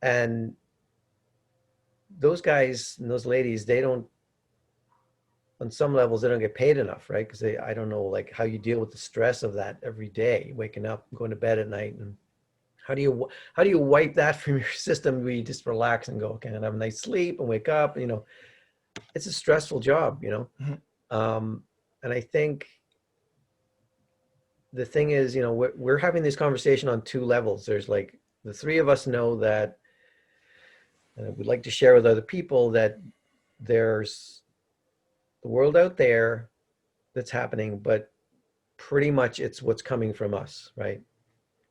And those guys and those ladies, they don't, on some levels, they don't get paid enough, right? Because I don't know, like, how you deal with the stress of that every day, waking up, going to bed at night, and how do you wipe that from your system where you just relax and go, okay, and have a nice sleep and wake up? It's a stressful job, and I think the thing is, we're having this conversation on two levels. There's, like, the three of us know that, and we'd like to share with other people, that there's the world out there that's happening, but pretty much it's what's coming from us, right?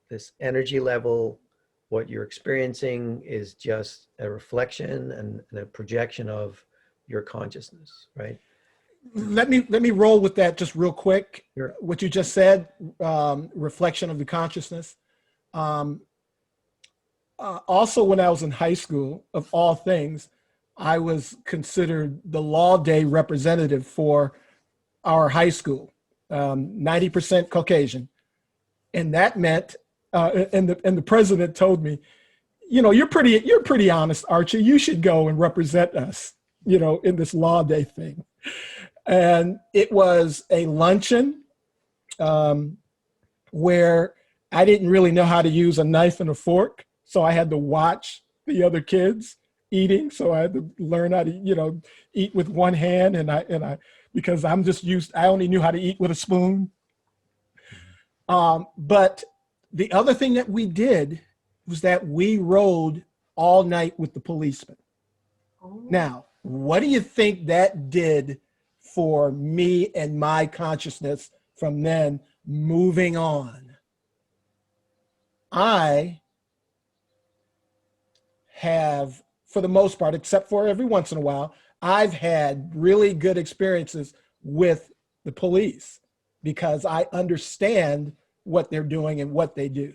This energy level, what you're experiencing is just a reflection and a projection of your consciousness, right? Let me roll with that just real quick. Sure. What you just said, reflection of the consciousness. Also, when I was in high school, of all things, I was considered the law day representative for our high school, 90% Caucasian. And that meant, and the president told me, you know, you're pretty honest, Archie. You should go and represent us, you know, in this law day thing. And it was a luncheon where I didn't really know how to use a knife and a fork. So I had to watch the other kids eating. So I had to learn how to, you know, eat with one hand. And because I'm just I only knew how to eat with a spoon. But the other thing that we did was that we rode all night with the policemen. Oh. Now, what do you think that did for me and my consciousness from then moving on? I have, for the most part, except for every once in a while, I've had really good experiences with the police because I understand what they're doing and what they do.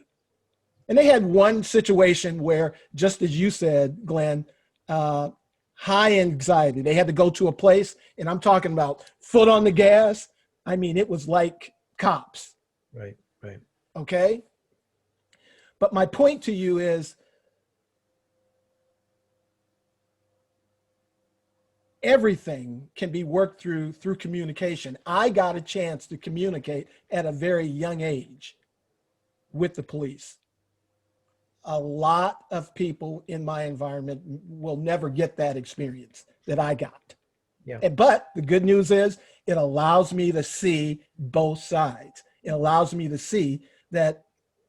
And they had one situation where, just as you said, Glenn, high anxiety. They had to go to a place, and I'm talking about foot on the gas. I mean, it was like cops. Right, right. Okay? But my point to you is, everything can be worked through communication. I got a chance to communicate at a very young age with the police. A lot of people in my environment will never get that experience that I got. Yeah. But the good news is it allows me to see both sides. It allows me to see that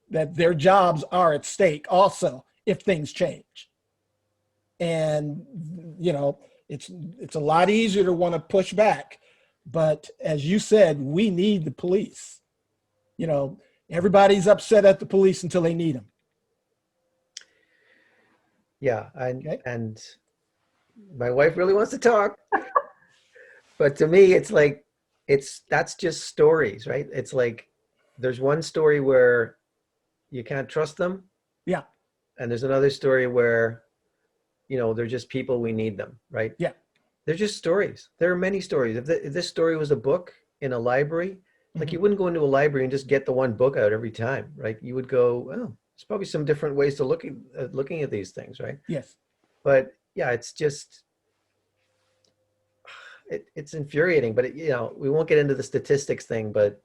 their jobs are at stake also if things change. And, you know, it's a lot easier to want to push back. But as you said, we need the police. You know, everybody's upset at the police until they need them. Yeah, and my wife really wants to talk, but to me, it's like, that's just stories, right? It's like, there's one story where you can't trust them. Yeah. And there's another story where, you know, they're just people, we need them, right? Yeah. They're just stories. There are many stories. If this story was a book in a library, like you wouldn't go into a library and just get the one book out every time, right? You would go, oh, there's probably some different ways to looking at these things, right? Yes. But yeah, it's just, it's infuriating, but you know, we won't get into the statistics thing, but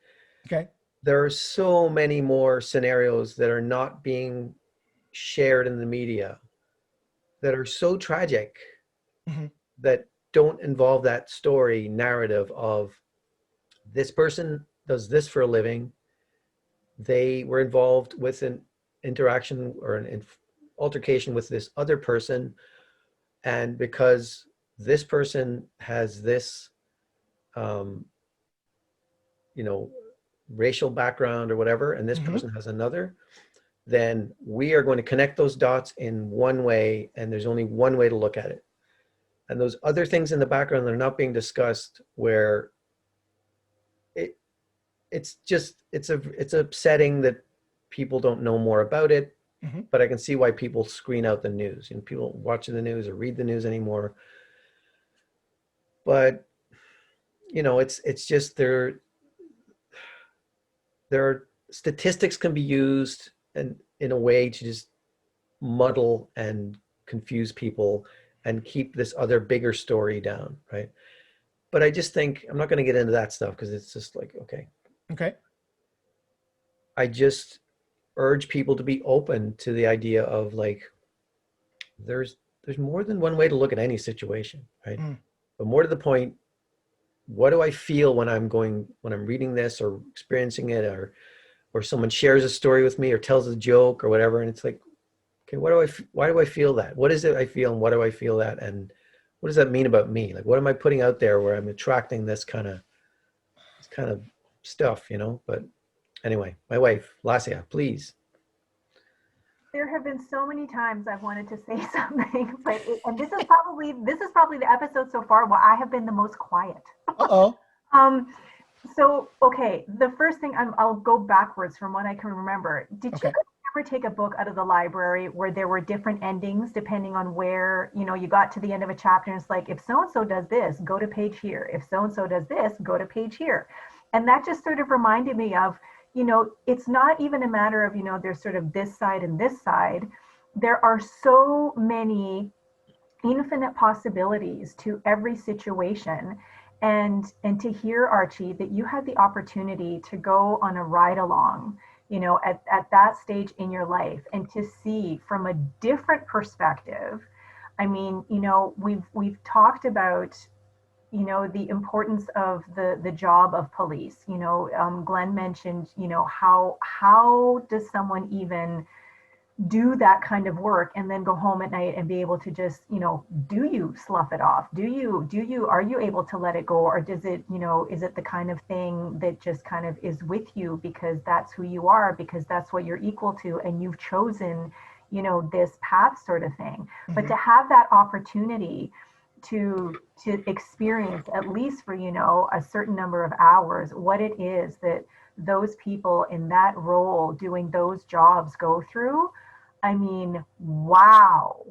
Okay. there are so many more scenarios that are not being shared in the media that are so tragic that don't involve that story narrative of this person does this for a living. They were involved with an interaction or an altercation with this other person. And because this person has this, you know, racial background or whatever, and this person has another, then we are going to connect those dots in one way, and there's only one way to look at it. And those other things in the background that are not being discussed, where it's upsetting that people don't know more about it. But I can see why people screen out the news, and people watching the news or read the news anymore. But you know, it's just there are statistics can be used and in a way to just muddle and confuse people and keep this other bigger story down, right? But I just think, I'm not going to get into that stuff because it's just like, okay. I just urge people to be open to the idea of like, there's more than one way to look at any situation, right? But more to the point, what do I feel when I'm reading this or experiencing it, or someone shares a story with me or tells a joke or whatever, and it's like, okay, why do I feel that? What is it I feel, and what do I feel that, and what does that mean about me? Like, what am I putting out there where I'm attracting this kind of stuff, but anyway, my wife, Lasia, please. There have been so many times I've wanted to say something, and this is probably the episode so far where I have been the most quiet. Uh-oh. So, okay, the first thing I'll go backwards from what I can remember. Did Okay. you ever take a book out of the library where there were different endings depending on where, you got to the end of a chapter and it's like, if so-and-so does this, go to page here. If so-and-so does this, go to page here. And that just sort of reminded me of, it's not even a matter of, there's sort of this side and this side. There are so many infinite possibilities to every situation. And to hear, Archie, that you had the opportunity to go on a ride along, at that stage in your life, and to see from a different perspective. I mean, we've talked about, the importance of the job of police. Glenn mentioned, how does someone even do that kind of work and then go home at night and be able to just, do you slough it off? Are you able to let it go? Or does it, is it the kind of thing that just kind of is with you because that's who you are, because that's what you're equal to, and you've chosen, this path sort of thing. Mm-hmm. But to have that opportunity to experience, at least for, a certain number of hours, what it is that those people in that role doing those jobs go through. I mean, wow,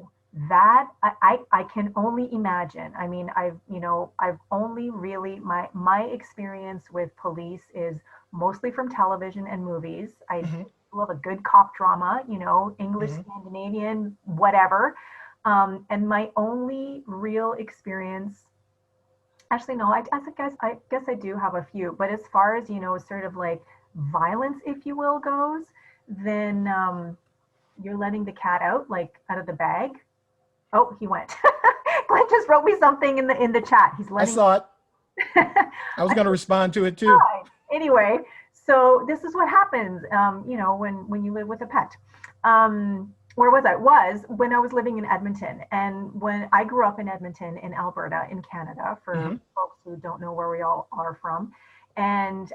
that I can only imagine. I mean, I've only really, my experience with police is mostly from television and movies. I Mm-hmm. love a good cop drama, English, Mm-hmm. Scandinavian, whatever. And my only real experience, actually, no, I guess I do have a few, but as far as, sort of like violence, if you will, goes, then you're letting the cat out, like out of the bag. Oh, he went. Glenn just wrote me something in the chat. He's I letting. saw it. I was going to respond to it too. Anyway, so this is what happens, when you live with a pet. Where was I? Was when I was living in Edmonton. And when I grew up in Edmonton, in Alberta, in Canada, for Mm-hmm. folks who don't know where we all are from. And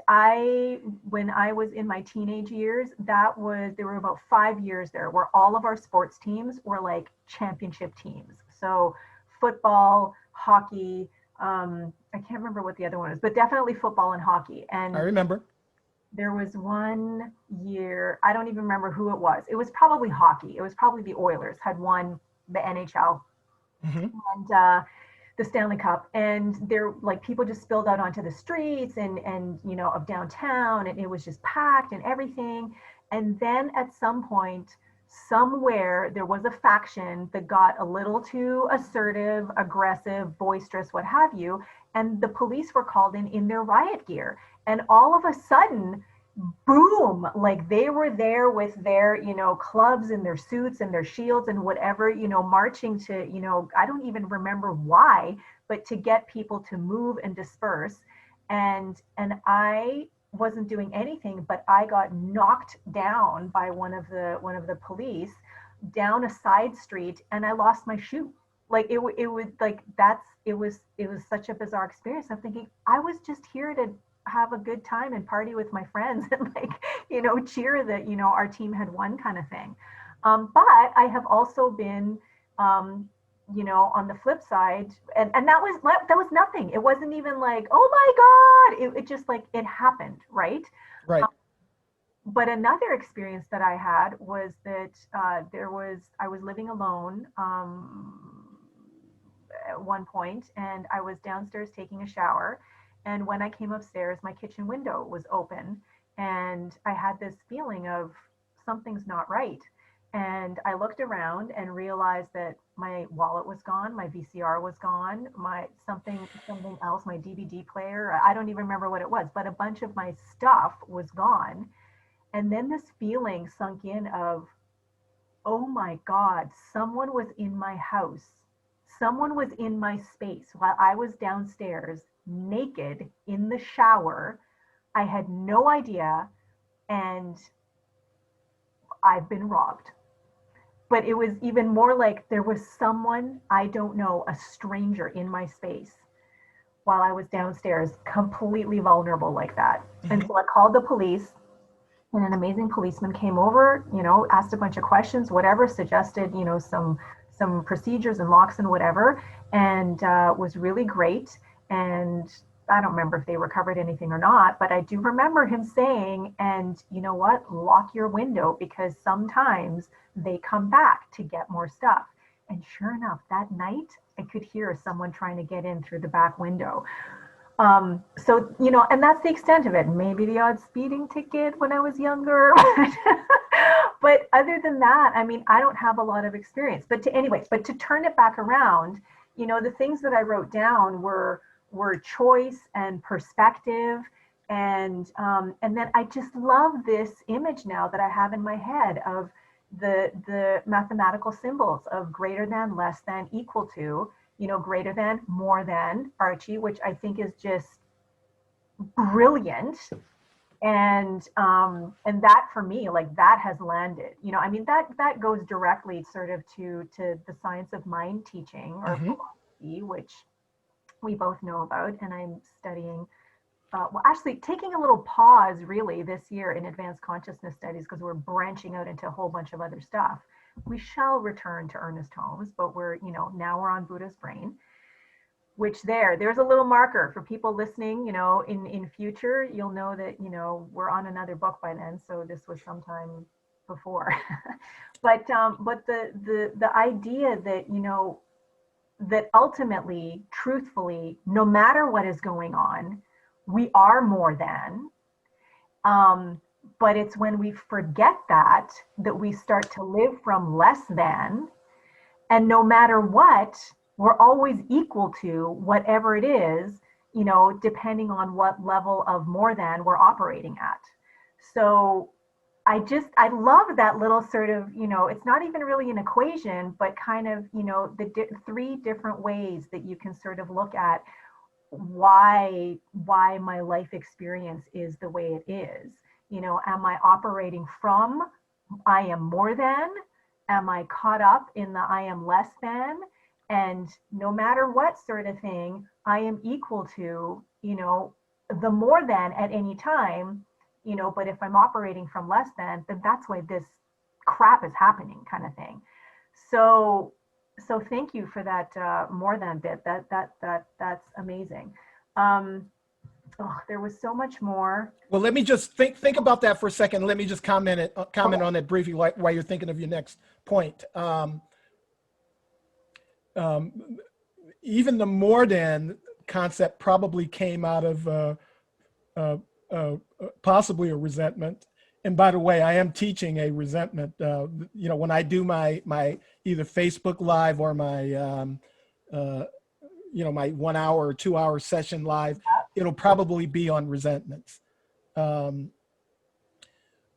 when I was in my teenage years, there were about 5 years there where all of our sports teams were like championship teams. So football, hockey, I can't remember what the other one is, but definitely football and hockey. And I remember. there was one year, I don't even remember who it was. It was probably hockey. It was probably the Oilers had won the NHL. Mm-hmm. And the Stanley Cup, and there, like, people just spilled out onto the streets and of downtown, and it was just packed and everything. And then at some point, somewhere, there was a faction that got a little too assertive, aggressive, boisterous, what have you, and the police were called in their riot gear. And all of a sudden, boom, like they were there with their, clubs and their suits and their shields and whatever, marching to, I don't even remember why, but to get people to move and disperse. And I wasn't doing anything, but I got knocked down by one of the police down a side street, and I lost my shoe. Like it was like, it was such a bizarre experience. I'm thinking, I was just here to have a good time and party with my friends and cheer that, our team had won, kind of thing. But I have also been, on the flip side, and that was nothing. It wasn't even like, oh my God, it just like, it happened. Right. Right. But another experience that I had was that I was living alone at one point, and I was downstairs taking a shower. And when I came upstairs, my kitchen window was open, and I had this feeling of something's not right. And I looked around and realized that my wallet was gone, my VCR was gone, my something else, my DVD player, I don't even remember what it was, but a bunch of my stuff was gone. And then this feeling sunk in of, oh my God, someone was in my house. Someone was in my space while I was downstairs naked in the shower. I had no idea, and I've been robbed. But it was even more like there was someone I don't know, a stranger in my space, while I was downstairs, completely vulnerable like that. And Mhm. so I called the police, and an amazing policeman came over, asked a bunch of questions, whatever, suggested, some procedures and locks and whatever, and was really great. And I don't remember if they recovered anything or not, but I do remember him saying, and you know what, lock your window because sometimes they come back to get more stuff. And sure enough, that night I could hear someone trying to get in through the back window. So, and that's the extent of it. Maybe the odd speeding ticket when I was younger. But other than that, I mean, I don't have a lot of experience. But to turn it back around, the things that I wrote down were choice and perspective. And then I just love this image now that I have in my head of the mathematical symbols of greater than, less than, equal to, greater than, more than, Archie, which I think is just brilliant. And that for me, like that has landed. I mean that goes directly sort of to the science of mind teaching or Mhm. philosophy, which we both know about, and I'm studying. Well, actually, taking a little pause really this year in advanced consciousness studies because we're branching out into a whole bunch of other stuff. We shall return to Ernest Holmes, but now we're on Buddha's brain, which there's a little marker for people listening, in future, you'll know that, we're on another book by then. So this was sometime before. But the idea that, that ultimately, truthfully, no matter what is going on, we are more than. But it's when we forget that we start to live from less than, and no matter what, we're always equal to whatever it is, depending on what level of more than we're operating at. So I love that little sort of, it's not even really an equation, but kind of, the three different ways that you can sort of look at why my life experience is the way it is. Am I operating from I am more than? Am I caught up in the I am less than? And no matter what sort of thing, I am equal to, the more than at any time, but if I'm operating from less than, then that's why this crap is happening, kind of thing. So thank you for that more than bit. That's amazing. There was so much more. Well, let me just think about that for a second. Let me just comment Okay. on it briefly while you're thinking of your next point. Even the more than concept probably came out of possibly a resentment. And by the way, I am teaching a resentment. When I do my either Facebook Live or my my 1 hour or 2 hour session live, it'll probably be on resentments.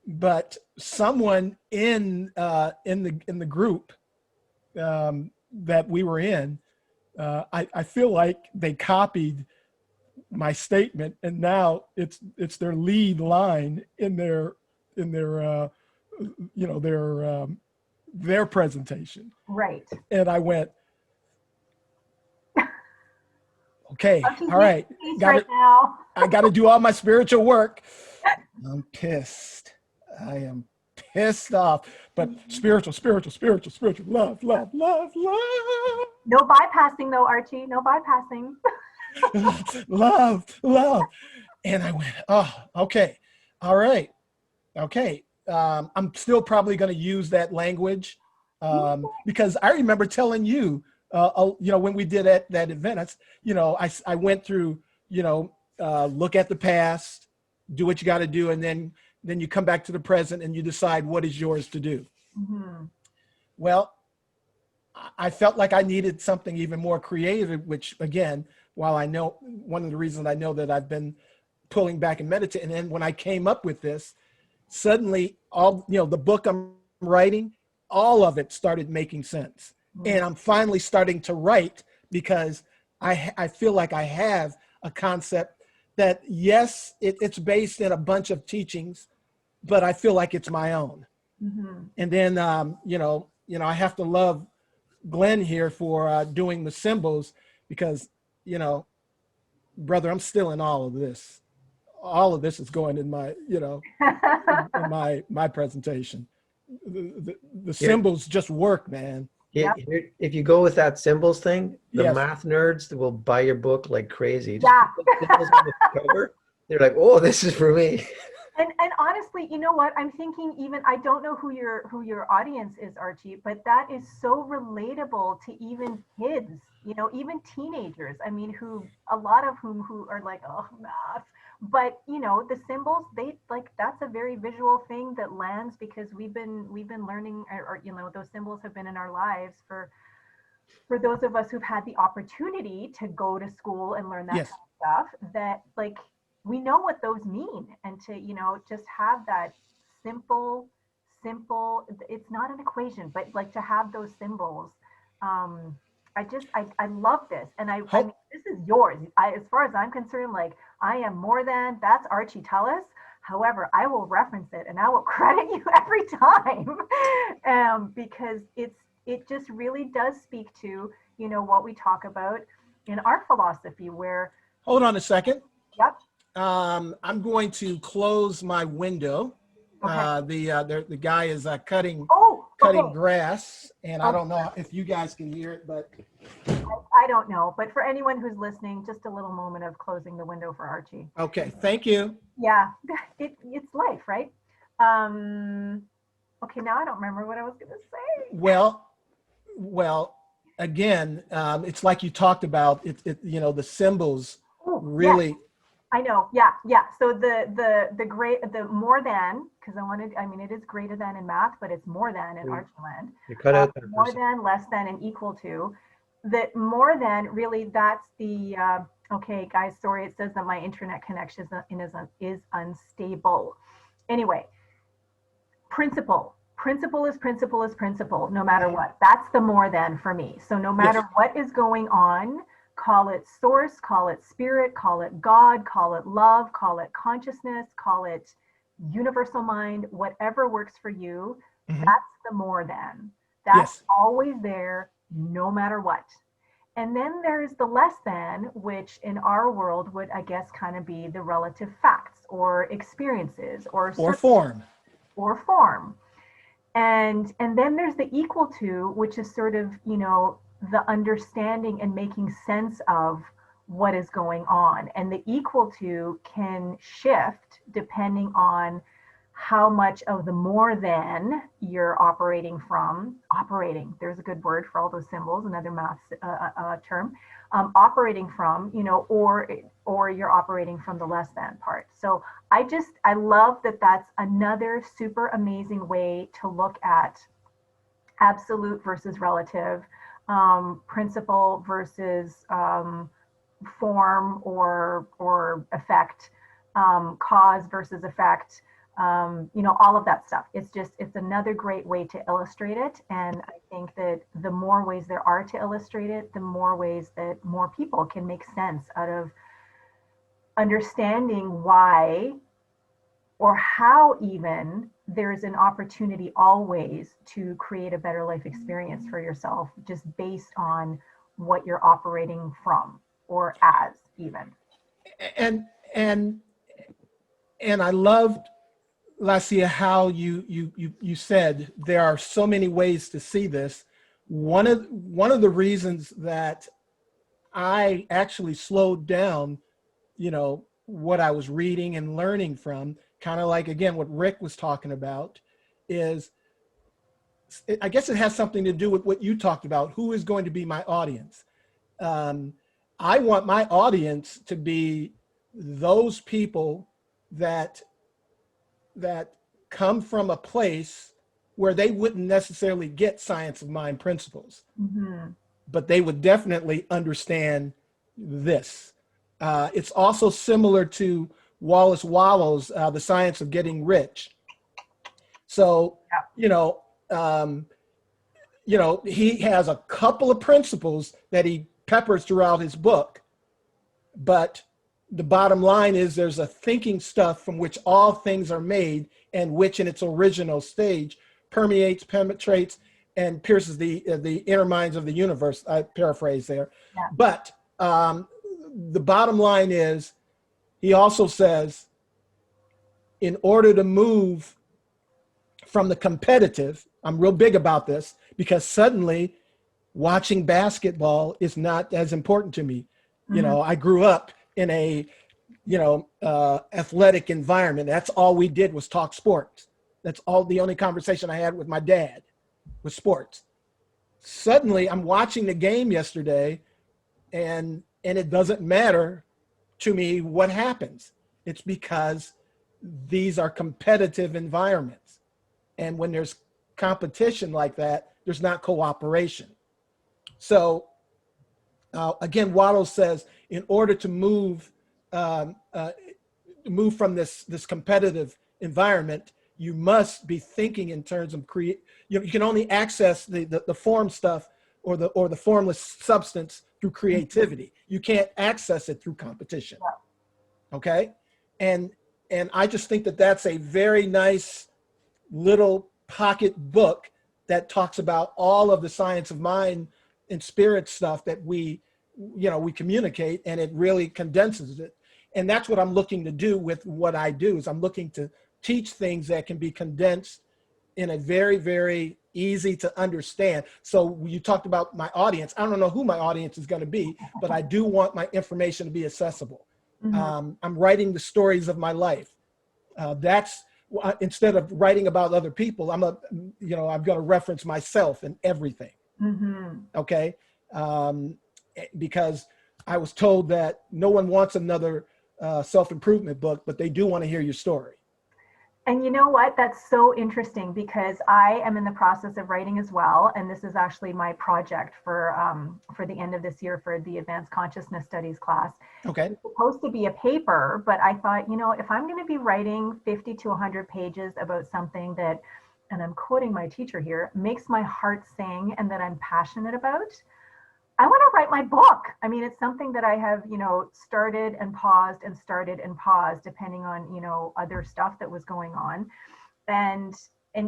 But someone in the group that we were in, I feel like they copied my statement, and now it's their lead line in their their presentation. Right. And I went, okay, She's all making right, peace got right it. now. I got to do all my spiritual work. I'm pissed. I am pissed off. But spiritual, love, love, love, love. No bypassing though, Archie. No bypassing. love, love. And I went, oh, okay, all right, okay. I'm still probably going to use that language because I remember telling you, when we did that event, I went through, look at the past, do what you got to do, and then you come back to the present and you decide what is yours to do. Mm-hmm. Well, I felt like I needed something even more creative, which again, while I know one of the reasons I know that I've been pulling back and meditating, and then when I came up with this, suddenly all, the book I'm writing, all of it started making sense. Mm-hmm. And I'm finally starting to write because I feel like I have a concept that, yes, it's based in a bunch of teachings, but I feel like it's my own. Mm-hmm. And then, I have to love Glenn here for doing the symbols because, brother, I'm still in all of this. All of this is going in my, in my presentation. The symbols just work, man. If you go with that symbols thing, the Yes. math nerds will buy your book like crazy. Just Yeah. put symbols on the cover. They're like, oh, this is for me. And honestly, you know what? I'm thinking even I don't know who your audience is, Archie, but that is so relatable to even kids, even teenagers. I mean, a lot of whom who are like, oh, math. But the symbols, they like that's a very visual thing that lands because we've been learning, or those symbols have been in our lives for those of us who've had the opportunity to go to school and learn that Yes. kind of stuff, that like we know what those mean. And to just have that simple, it's not an equation, but like to have those symbols. I love this. And I mean, this is yours. As far as I'm concerned, like I am more than, that's Archie Tullos. However, I will reference it and I will credit you every time because it just really does speak to, what we talk about in our philosophy where. Hold on a second. Yep. I'm going to close my window. Okay. The guy is cutting Okay. grass, and I don't know if you guys can hear it, but I don't know. But for anyone who's listening, just a little moment of closing the window for Archie. okay. Thank you. Yeah, it's life, right? Okay, now I don't remember what I was going to say. Well, again, it's like you talked about it. The symbols really. Yes. I know. Yeah. So the more than, because it is greater than in math, but it's more than in Archie land. You cut out that more than, less than, and equal to. That more than, really, that's the okay, guys. Sorry, it says that my internet connection is unstable. Anyway, principle is principle, no matter what. That's the more than for me. So no matter what is going on, call it source, call it spirit, call it God, call it love, call it consciousness, call it universal mind, whatever works for you. Mm-hmm. That's the more than. That's always there, no matter what. And then there's the less than, which in our world would, I guess, kind of be the relative facts or experiences or form. Or form. And then there's the equal to, which is sort of, the understanding and making sense of what is going on. And the equal to can shift depending on how much of the more than you're operating from. There's a good word for all those symbols, another math term. Operating from, or you're operating from the less than part. So I love that that's another super amazing way to look at absolute versus relative, principle versus form or effect, cause versus effect, all of that stuff. It's another great way to illustrate it. And I think that the more ways there are to illustrate it, the more ways that more people can make sense out of understanding why or how even there's an opportunity always to create a better life experience for yourself, just based on what you're operating from or as even. And I loved, Lacia, how you said there are so many ways to see this. One of the reasons that I actually slowed down, what I was reading and learning from, kind of like, again, what Rick was talking about, is I guess it has something to do with what you talked about. Who is going to be my audience? I want my audience to be those people that come from a place where they wouldn't necessarily get science of mind principles, but they would definitely understand this. It's also similar to Wallace Wallow's The Science of Getting Rich. So, he has a couple of principles that he peppers throughout his book, but the bottom line is there's a thinking stuff from which all things are made, and which in its original stage permeates, penetrates, and pierces the inner minds of the universe. I paraphrase there. But the bottom line is, he also says, in order to move from the competitive, I'm real big about this, because suddenly watching basketball is not as important to me. You know, I grew up in a, athletic environment. That's all we did was talk sports. That's all, the only conversation I had with my dad was sports. Suddenly I'm watching the game yesterday, and it doesn't matter to me what happens. It's because these are competitive environments. And when there's competition like that, there's not cooperation. So again, Waddle says, in order to move from this competitive environment, you must be thinking in terms of create. You can only access the form stuff or the formless substance through creativity. You can't access it through competition. Okay, and I just think that that's a very nice little pocket book that talks about all of the science of mind and spirit stuff that we communicate, and it really condenses it. And that's what I'm looking to do with what I do, is I'm looking to teach things that can be condensed in a very, very easy to understand. So you talked about my audience. I don't know who my audience is going to be, but I do want my information to be accessible. I'm writing the stories of my life. That's instead of writing about other people, I'm going to reference myself in everything. Okay. Because I was told that no one wants another self-improvement book, but they do want to hear your story. And you know what? That's so interesting, because I am in the process of writing as well. And this is actually my project for the end of this year for the Advanced Consciousness Studies class. Okay. It's supposed to be a paper, but I thought, if I'm going to be writing 50 to 100 pages about something that, and I'm quoting my teacher here, makes my heart sing and that I'm passionate about, I want to write my book. I mean, it's something that I have, started and paused and started and paused, depending on, other stuff that was going on. And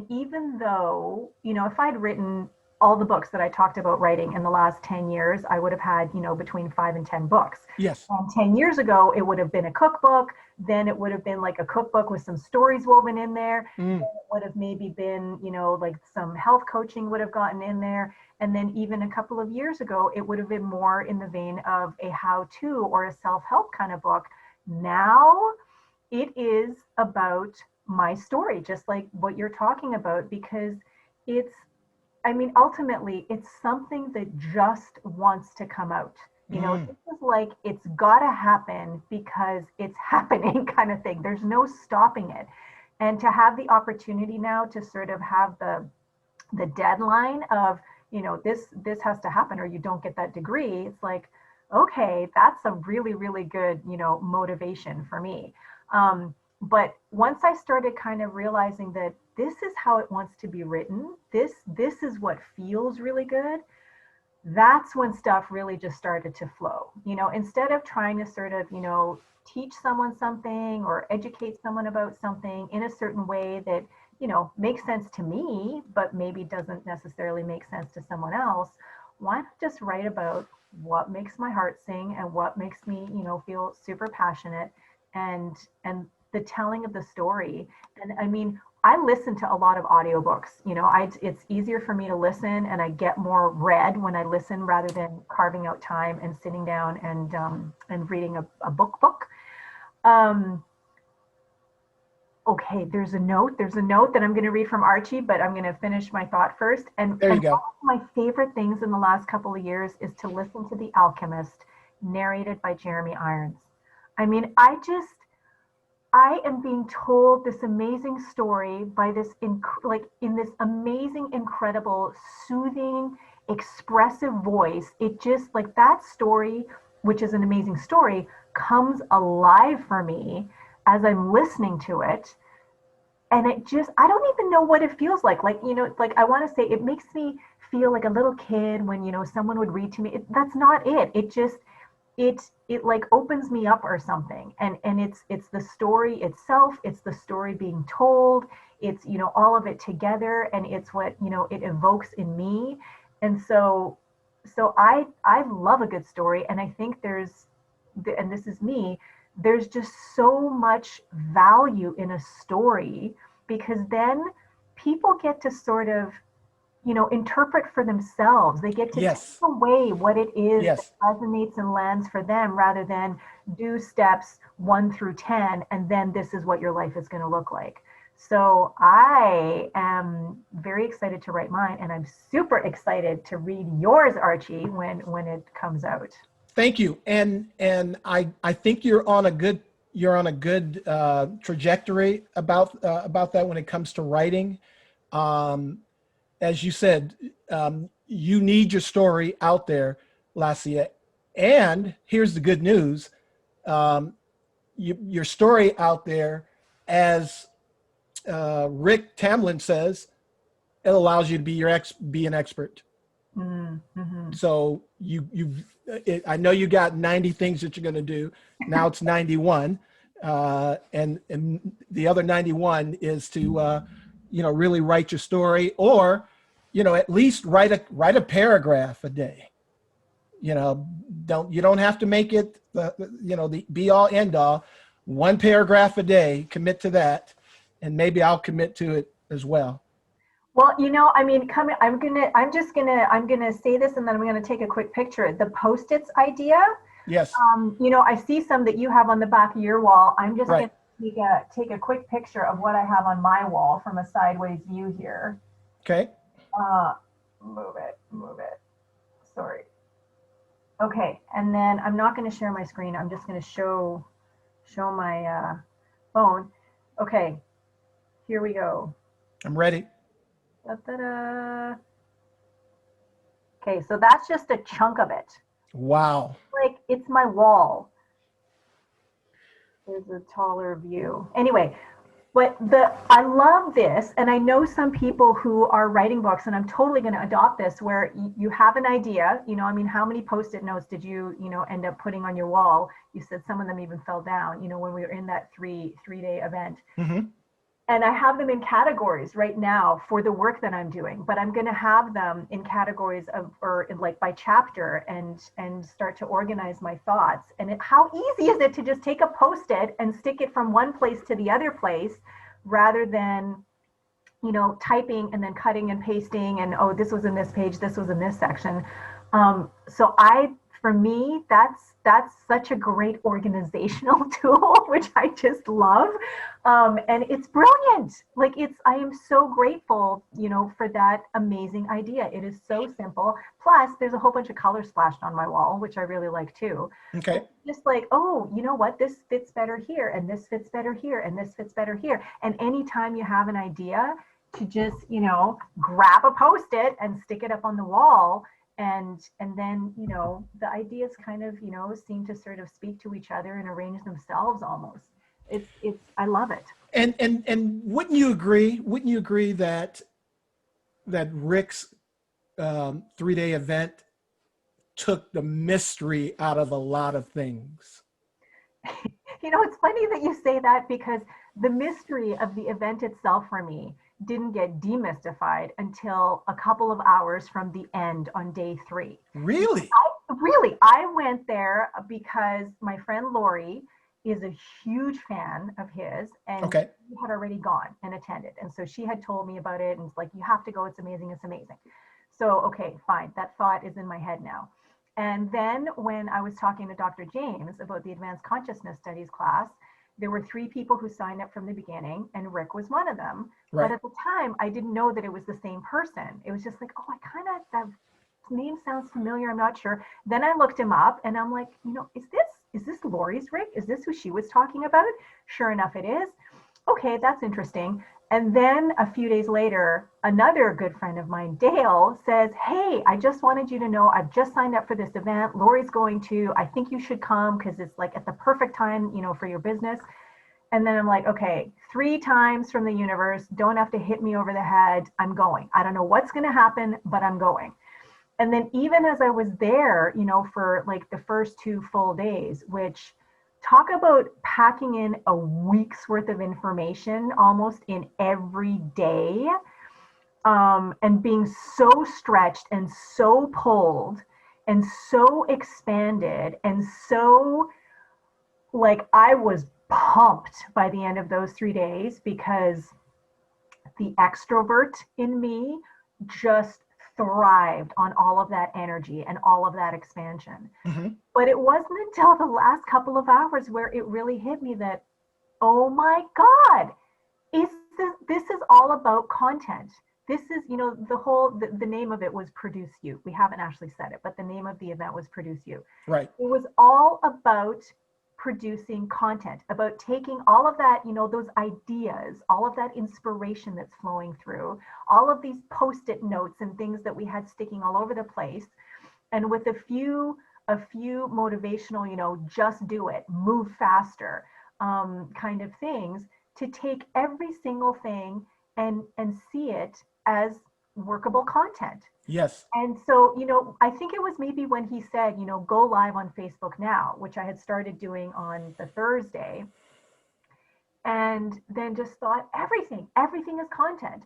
even though, if I'd written all the books that I talked about writing in the last 10 years, I would have had, between 5 and 10 books. Yes. And 10 years ago, it would have been a cookbook. Then it would have been like a cookbook with some stories woven in there. It would have maybe been, like some health coaching would have gotten in there. And then even a couple of years ago, it would have been more in the vein of a how-to or a self-help kind of book. Now it is about my story, just like what you're talking about, because ultimately it's something that just wants to come out. This is like, it's gotta happen because it's happening kind of thing. There's no stopping it. And to have the opportunity now to sort of have the deadline of, this has to happen or you don't get that degree. It's like, okay, that's a really, really good, motivation for me. But once I started kind of realizing that this is how it wants to be written, this is what feels really good, that's when stuff really just started to flow. Instead of trying to sort of, teach someone something or educate someone about something in a certain way that, makes sense to me, but maybe doesn't necessarily make sense to someone else, why not just write about what makes my heart sing and what makes me, feel super passionate, and the telling of the story. And I mean, I listen to a lot of audiobooks. It's easier for me to listen, and I get more read when I listen rather than carving out time and sitting down and reading a book. Okay, there's a note that I'm going to read from Archie, but I'm going to finish my thought first. And there you go. One of my favorite things in the last couple of years is to listen to The Alchemist, narrated by Jeremy Irons. I mean, I am being told this amazing story by this, in this amazing, incredible, soothing, expressive voice. It just, like, that story, which is an amazing story, comes alive for me as I'm listening to it. And it just, I don't even know what it feels like. Like, I want to say it makes me feel like a little kid when, someone would read to me. That's not it. It just, it like opens me up or something. And it's the story itself. It's the story being told. It's, all of it together. And it's what, it evokes in me. And so I love a good story. And I think there's and this is me, there's just so much value in a story, because then people get to sort of, interpret for themselves. They get to take Yes. away what it is that Yes. resonates and lands for them, rather than do steps 1 through 10 and then this is what your life is going to look like. So I am very excited to write mine, and I'm super excited to read yours, Archie, when it comes out. Thank you. And I think you're on a good trajectory about that when it comes to writing. Um, as you said, you need your story out there, Lacia. And here's the good news: your story out there, as Rick Tamlin says, it allows you to be an expert. Mm-hmm. So I know you got 90 things that you're going to do. Now it's 91, and the other 91 is to really write your story, or at least write a paragraph a day. You don't have to make it the be all end all. One paragraph a day. Commit to that, and maybe I'll commit to it as well. Well, I mean, I'm gonna say this, and then I'm gonna take a quick picture. The Post-its idea, Yes. I see some that you have on the back of your wall. I'm just Right. gonna take a quick picture of what I have on my wall from a sideways view here. Okay. Uh, move it. Sorry. Okay, and then I'm not gonna share my screen. I'm just gonna show my phone. Okay, here we go. I'm ready. Da-da-da. Okay, so that's just a chunk of it. Wow. Like, it's my wall. There's a taller view. Anyway, but I love this, and I know some people who are writing books, and I'm totally going to adopt this, where you have an idea. I mean, how many Post-it notes did you end up putting on your wall? You said some of them even fell down. When we were in that three-day event. Mm-hmm. And I have them in categories right now for the work that I'm doing, but I'm going to have them in categories like by chapter, and start to organize my thoughts. And how easy is it to just take a Post-it and stick it from one place to the other place, rather than, typing and then cutting and pasting, and, oh, this was in this page, this was in this section. So for me, that's such a great organizational tool, which I just love. And it's brilliant. Like, I am so grateful, for that amazing idea. It is so simple. Plus, there's a whole bunch of color splashed on my wall, which I really like too. Okay. Just like, oh, you know what? This fits better here, and this fits better here, and this fits better here. And anytime you have an idea, to just, grab a Post-it and stick it up on the wall. And then, the ideas kind of, seem to sort of speak to each other and arrange themselves almost. I love it. And wouldn't you agree that Rick's 3-day event took the mystery out of a lot of things? It's funny that you say that, because the mystery of the event itself for me didn't get demystified until a couple of hours from the end on day 3. Really? I went there because my friend Lori is a huge fan of his, and Okay. he had already gone and attended. And so she had told me about it, and it's like, you have to go. It's amazing. It's amazing. So, okay, fine. That thought is in my head now. And then when I was talking to Dr. James about the Advanced Consciousness Studies class, there were 3 people who signed up from the beginning, and Rick was one of them. Right. But at the time, I didn't know that it was the same person. It was just like, oh, that name sounds familiar. I'm not sure. Then I looked him up, and I'm like, is this Lori's Rick? Is this who she was talking about? Sure enough, it is. Okay, that's interesting. And then a few days later, another good friend of mine, Dale, says, hey, I just wanted you to know I've just signed up for this event. Lori's going to. I think you should come, because it's like at the perfect time, for your business. And then I'm like, okay, 3 times from the universe. Don't have to hit me over the head. I'm going. I don't know what's going to happen, but I'm going. And then even as I was there, for like the first 2 full days, which, talk about packing in a week's worth of information almost in every day, and being so stretched and so pulled and so expanded and so like I was pumped by the end of those 3 days because the extrovert in me just thrived on all of that energy and all of that expansion. Mhm. But it wasn't until the last couple of hours where it really hit me that, oh my God, this is all about content. This is, the name of it was Produce You. We haven't actually said it, but the name of the event was Produce You. Right. It was all about producing content, about taking all of that, those ideas, all of that inspiration that's flowing through, all of these post-it notes and things that we had sticking all over the place. And with a few motivational, just do it, move faster, kind of things, to take every single thing and see it as workable content. Yes. And so, I think it was maybe when he said, go live on Facebook now, which I had started doing on the Thursday. And then just thought everything is content.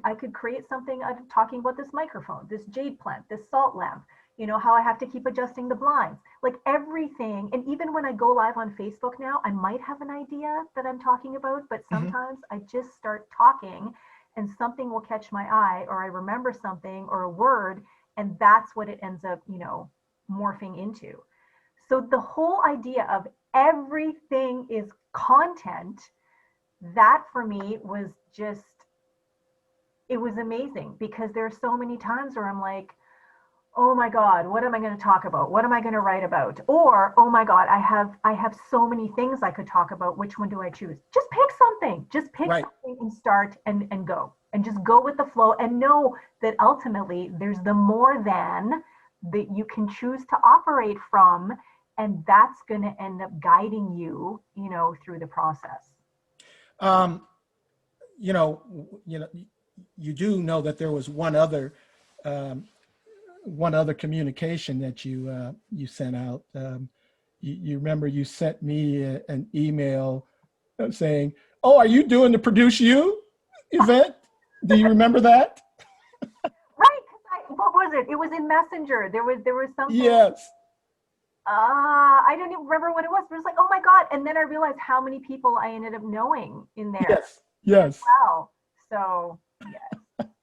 I could create something talking about this microphone, this jade plant, this salt lamp, how I have to keep adjusting the blinds, like everything. And even when I go live on Facebook now, I might have an idea that I'm talking about, but Mhm. sometimes I just start talking and something will catch my eye, or I remember something or a word, and that's what it ends up, morphing into. So the whole idea of everything is content, that for me was just, it was amazing because there are so many times where I'm like, oh my God, what am I going to talk about? What am I going to write about? Or, oh my God, I have so many things I could talk about. Which one do I choose? Just pick something. Just pick Right. something and start and go. And just go with the flow and know that ultimately there's the more than that you can choose to operate from. And that's going to end up guiding you, through the process. Um, you know, you do know that there was um, one other communication that you sent out. You remember you sent me an email saying, "Oh, are you doing the Produce You event?" Do you remember that? Right. 'Cause what was it? It was in Messenger. There was something. Yes. I don't even remember what it was, but it was like, oh my God. And then I realized how many people I ended up knowing in there Yes. as Yes. well. So, yes.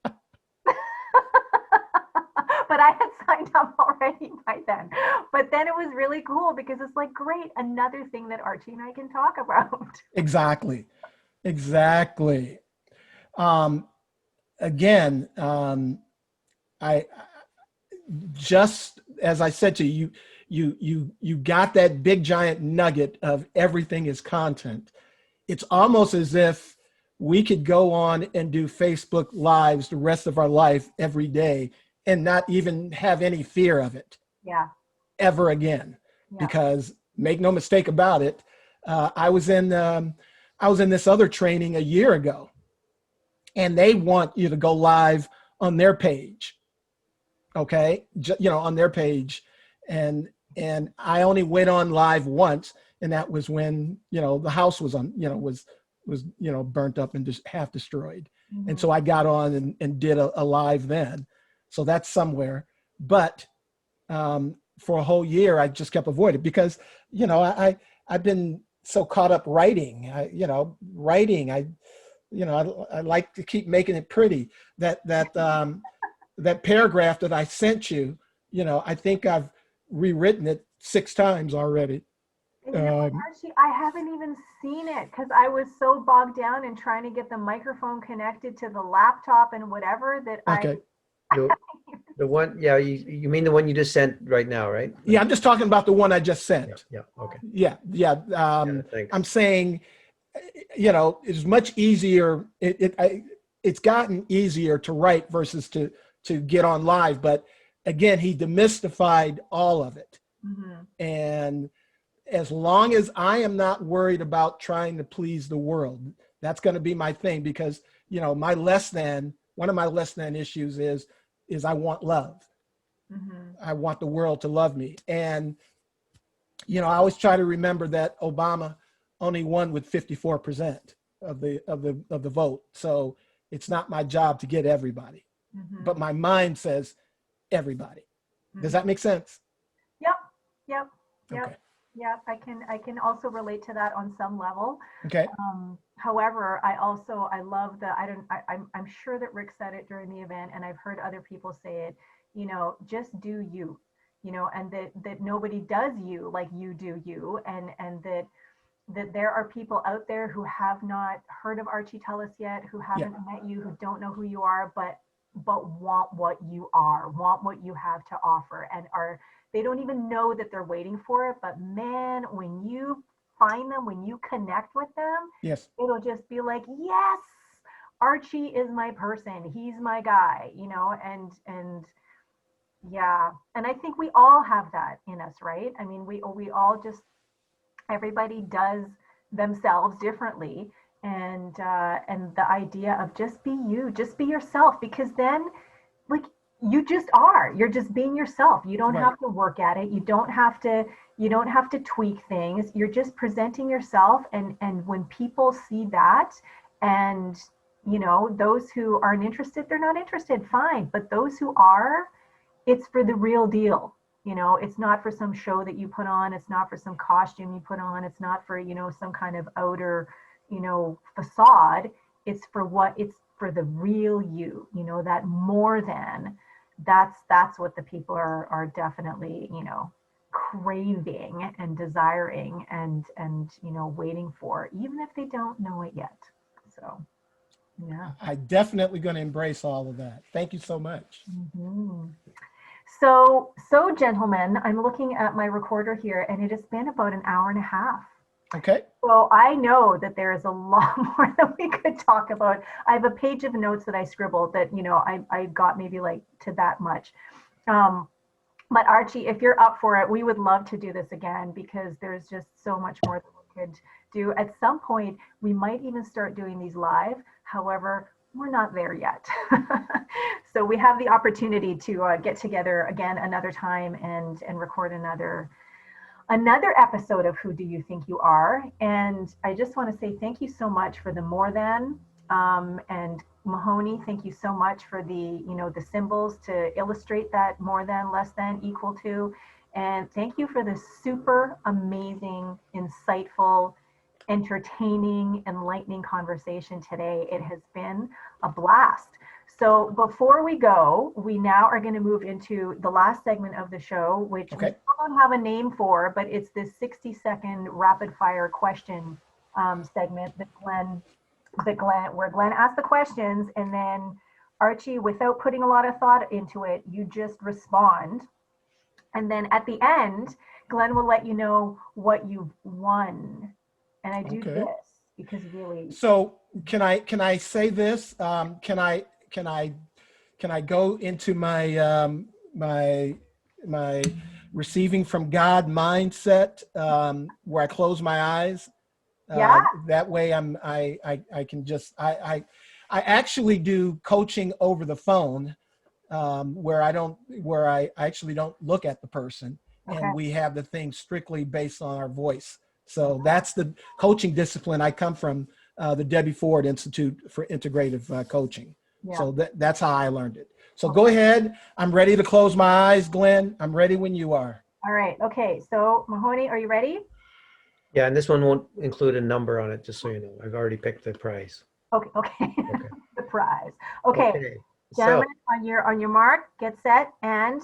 But I had signed up already by then. But then it was really cool because it's like, great, another thing that Archie and I can talk about. Exactly. Exactly. Um, again, I just as I said to you, you got that big giant nugget of everything is content. It's almost as if we could go on and do Facebook lives the rest of our life every day and not even have any fear of it Yeah. ever again. Yeah. Because make no mistake about it, I was in this other training a year ago, and they want you to go live on their page, okay, on their page, and I only went on live once, and that was when the house was on was burnt up and just half destroyed, and Mhm. so I got on and did a live then, so that's somewhere, but for a whole year I just kept avoiding because I've been so caught up writing, I like to keep making it pretty. That paragraph that I sent you, I think I've rewritten it 6 times already. And Um, Archie, I haven't even seen it because I was so bogged down in trying to get the microphone connected to the laptop and whatever that okay. The, the one, yeah, you mean the one you just sent right now, right? Yeah, I'm just talking about the one I just Yeah, sent. yeah, okay. Yeah, yeah. Yeah, thanks. I'm saying, it's much easier. It's gotten easier to write versus to get on live. But again, he demystified all of it. Mhm. And as long as I am not worried about trying to please the world, that's going to be my thing, because one of my less than issues is I want love. Mhm. I want the world to love me. And I always try to remember that Obama only won with 54% of the vote. So it's not my job to get everybody, but Mhm. my mind says everybody. Does Mhm. that make sense? Yep. Yep. Okay. Yep. Yeah, I can also relate to that on some level. Okay. However, I love the, I don't, I'm sure that Rick said it during the event, and I've heard other people say it, you know, just do you, you know, and that nobody does you like you do you, and that there are people out there who have not heard of Archie Tullos yet, who Yeah. haven't met you, who don't know who you are, but want what you are, want what you have to offer, and are, they don't even know that they're waiting for it. But man, when you find them, when you connect with them, Yes. it'll just be like, yes, Archie is my person. He's my guy, you know, and yeah. And I think we all have that in us, right? I mean, we all just, everybody does themselves differently, and the idea of just be you, just be yourself, because then, like, you just are, you're just being yourself. You don't Right. have to work at it. You don't have to tweak things. You're just presenting yourself, and when people see that, and you know, those who aren't interested, they're not interested, fine, but those who are, it's for the real deal. You know, it's not for some show that you put on. It's not for some costume you put on. It's not for, you know, some kind of outer, you know, facade. It's for what, it's for the real you know, that more than, that's what the people are definitely, you know, craving and desiring, and, you know, waiting for, even if they don't know it yet. So, yeah. I definitely going to embrace all of that. Thank you so much. Mhm. So gentlemen, I'm looking at my recorder here, and it has been about an hour and a half. Okay. So I know that there is a lot more that we could talk about. I have a page of notes that I scribbled that, you know, I got maybe like to that much. Um, but Archie, if you're up for it, we would love to do this again, because there's just so much more that we could do. At some point, we might even start doing these live. However, we're not there yet. So we have the opportunity to get together again another time, and record another episode of Who Do You Think You Are? And I just want to say thank you so much for the more than, and Mahoney, thank you so much for the, you know, the symbols to illustrate that more than, less than, equal to. And thank you for the super amazing, insightful, entertaining, enlightening conversation today. It has been a blast. So before we go, we now are going to move into the last segment of the show, which we Okay. still don't have a name for, but it's this 60-second rapid fire question segment where Glenn asks the questions, and then Archie, without putting a lot of thought into it, you just respond. And then at the end, Glenn will let you know what you've won. And I do Okay. this because really, So can I say this? Can I go into my my receiving from God mindset, where I close my eyes? yeah, That way I can just I actually do coaching over the phone, where I actually don't look at the person, okay, and we have the thing strictly based on our voice. So that's the coaching discipline I come from, the Debbie Ford Institute for Integrative Coaching. yeah, So that's how I learned it. So go okay. ahead. I'm ready to close my eyes, Glenn. I'm ready when you are. All right, okay. So Mahoney, are you ready? Yeah, and this one won't include a number on it, just so you know. I've already picked the prize. Okay, okay. Okay. Surprise. Okay, Okay. So, gentlemen, on your mark, get set, and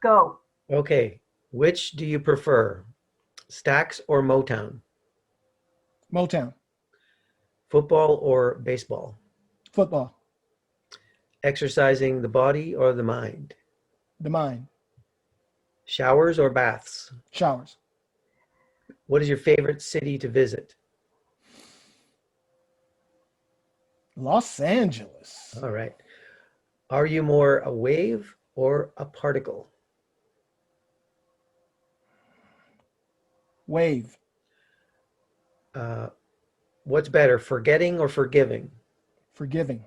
go. okay. Which do you prefer, Stax or Motown? Motown, Football or baseball? football, Exercising the body or the mind? the mind, Showers or baths? showers, What is your favorite city to visit? Los Angeles, All right. Are you more a wave or a particle? wave, Uh, what's better, forgetting or forgiving? forgiving,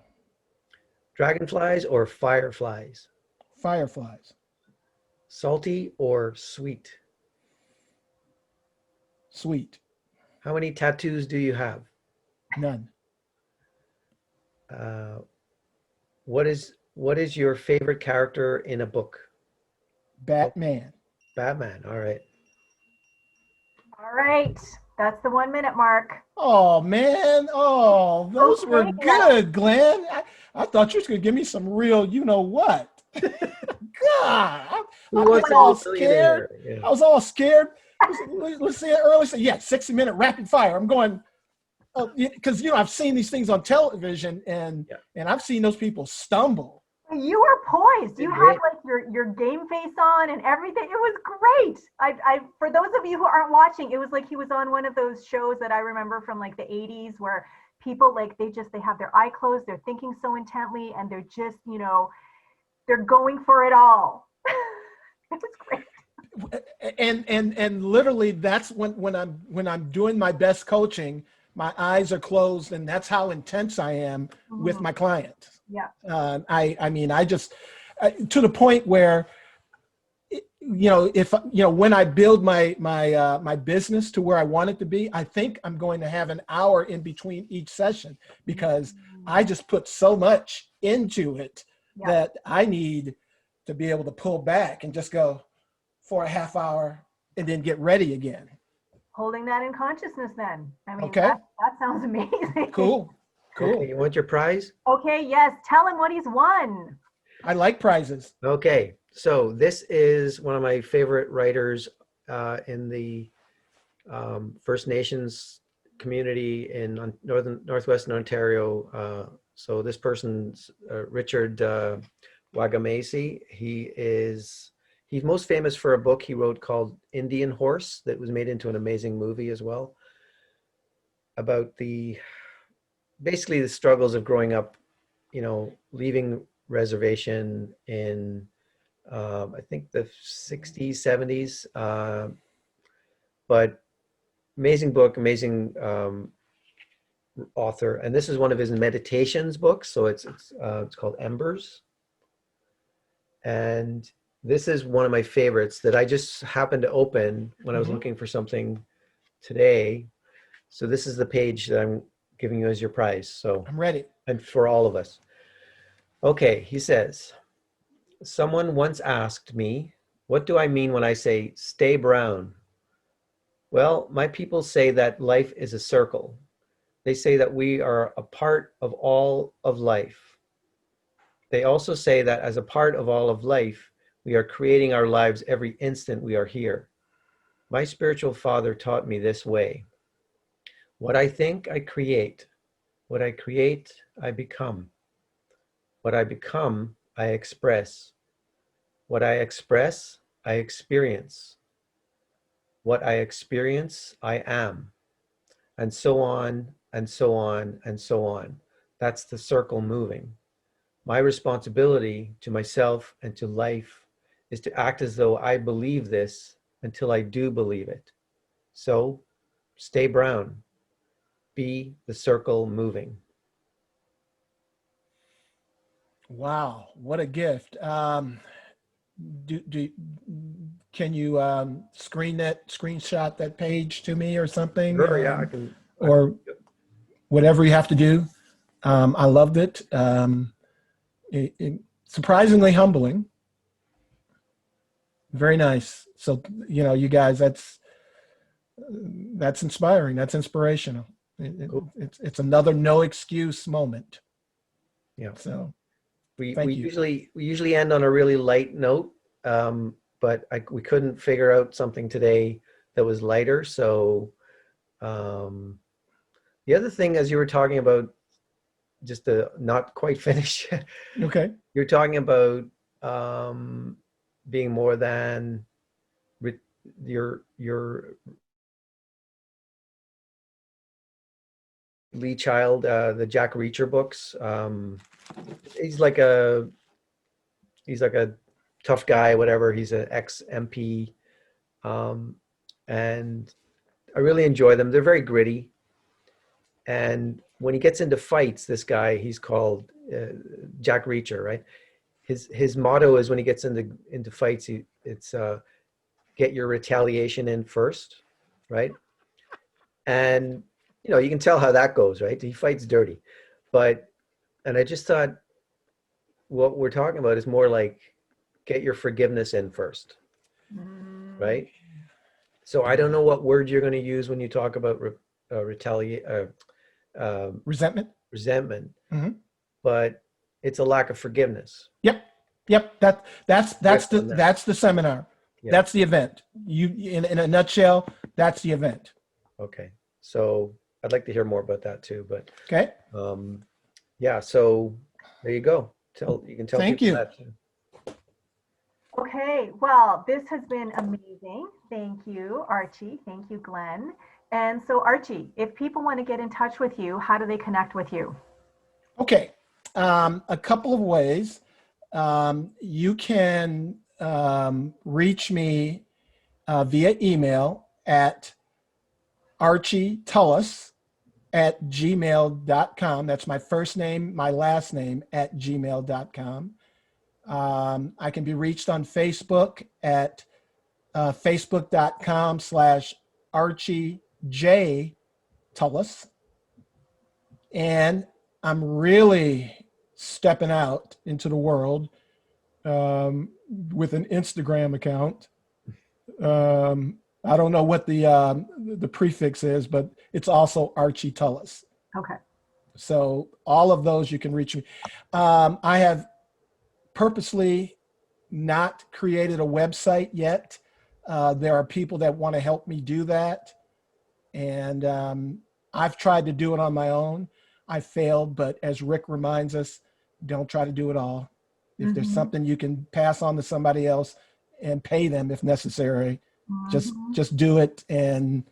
Dragonflies or fireflies? fireflies, Salty or sweet? sweet, How many tattoos do you have? none, Uh, what is your favorite character in a book? Oh, Batman. Batman. All right. All right. That's the 1 minute mark. Oh man, oh, those were Okay, yeah. good, Glenn. I thought you was gonna give me some real, you know what? God, Who I wants was to be all a millionaire? scared. Yeah. I was all scared. Let's say it early. Say, yeah, 60-minute rapid fire. I'm going because I've seen these things on television and Yeah. I've seen those people stumble. You were poised. Did You had great. like your game face on and everything. It was great. I for those of you who aren't watching, it was like he was on one of those shows that I remember from like the 80s where people like they have their eye closed, they're thinking so intently and they're just, they're going for it all. It was great. And literally that's when I'm doing my best coaching, my eyes are closed, and that's how intense I am with my client. Yeah. I mean, I just to the point where if when I build my business to where I want it to be, I think I'm going to have an hour in between each session because I just put so much into it that I need to be able to pull back and just go for a half hour and then get ready again. Holding that in consciousness then. I mean, Okay. that sounds amazing. Cool. Okay, you want your prize? Okay, yes. Tell him what he's won. I like prizes. Okay, so this is one of my favorite writers in the First Nations community in northwestern Ontario. So this person's Richard Wagamese. He's most famous for a book he wrote called Indian Horse that was made into an amazing movie as well, about basically the struggles of growing up, leaving reservation in I think the 60s, 70s. But amazing book, amazing author. And this is one of his meditations books. So it's called Embers. And this is one of my favorites that I just happened to open when I was looking for something today. So this is the page that I'm giving you as your prize. So I'm ready. And for all of us. Okay, he says, someone once asked me, what do I mean when I say stay brown? Well, my people say that life is a circle. They say that we are a part of all of life. They also say that as a part of all of life, we are creating our lives every instant we are here. My spiritual father taught me this way. What I think, I create. What I create, I become. What I become, I express. What I express, I experience. What I experience, I am. And so on, and so on, and so on. That's the circle moving. My responsibility to myself and to life is to act as though I believe this until I do believe it. So stay brown. Be the circle moving. Wow, what a gift. Can you screenshot that page to me or something? Sure, yeah, I can. Or whatever you have to do. I loved it. Surprisingly humbling. Very nice. So, you guys, that's inspiring. That's inspirational. Cool. It's another no excuse moment. Yeah. So We thank you. usually end on a really light note, but we couldn't figure out something today that was lighter. So the other thing, as you were talking about, just to not quite finish, Okay. you're talking about being more than your Lee Child, the Jack Reacher books. He's like a tough guy, whatever. He's an ex-MP, and I really enjoy them. They're very gritty. And when he gets into fights, this guy, he's called Jack Reacher, right? His motto is when he gets into fights, it's get your retaliation in first, right? And you can tell how that goes, right? He fights dirty, and I just thought what we're talking about is more like get your forgiveness in first, right? So I don't know what word you're going to use when you talk about Resentment. resentment, Mhm. but it's a lack of forgiveness. Yep. That's Riff on that. that's the seminar. Yeah. That's the event. You in a nutshell, that's the event. Okay. So I'd like to hear more about that too, but Okay. yeah, so there you go. You can tell Thank people you. that too. Okay, well, this has been amazing. Thank you, Archie. Thank you, Glenn. And so, Archie, if people want to get in touch with you, how do they connect with you? Okay. A couple of ways. You can reach me via email at archietullos@gmail.com. That's my first name, my last name at gmail.com. I can be reached on Facebook at facebook.com/Archie J. Tullos. And I'm really stepping out into the world with an Instagram account. I don't know what the prefix is, but it's also Archie Tullos. Okay. So all of those you can reach me. I have purposely not created a website yet. There are people that want to help me do that. And I've tried to do it on my own. I failed, but as Rick reminds us, don't try to do it all. If there's something you can pass on to somebody else and pay them if necessary, just do it and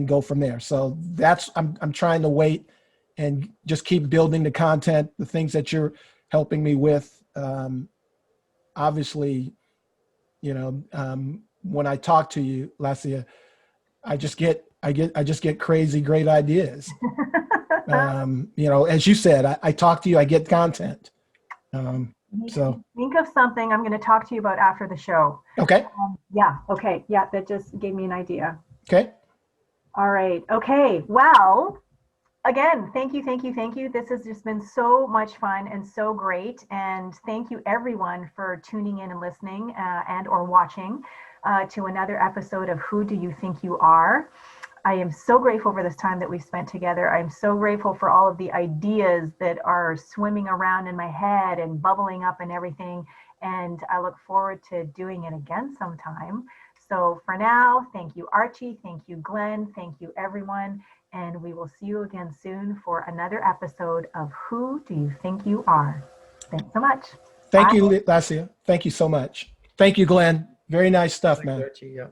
go from there. So that's I'm trying to wait and just keep building the content, the things that you're helping me with. Obviously, when I talk to you, Lacia, I just get crazy great ideas. As you said, I talk to you, I get content. So think of something I'm going to talk to you about after the show. okay. Yeah. Okay. Yeah. That just gave me an idea. Okay. All right. Okay. Well, again, thank you. This has just been so much fun and so great. And thank you everyone for tuning in and listening and or watching to another episode of Who Do You Think You Are? I am so grateful for this time that we spent together. I'm so grateful for all of the ideas that are swimming around in my head and bubbling up and everything. And I look forward to doing it again sometime. So for now, thank you, Archie. Thank you, Glenn. Thank you, everyone. And we will see you again soon for another episode of Who Do You Think You Are? Thanks so much. Thank you, Lacia. Thank you so much. Thank you, Glenn. Very nice stuff, man. Archie, yeah.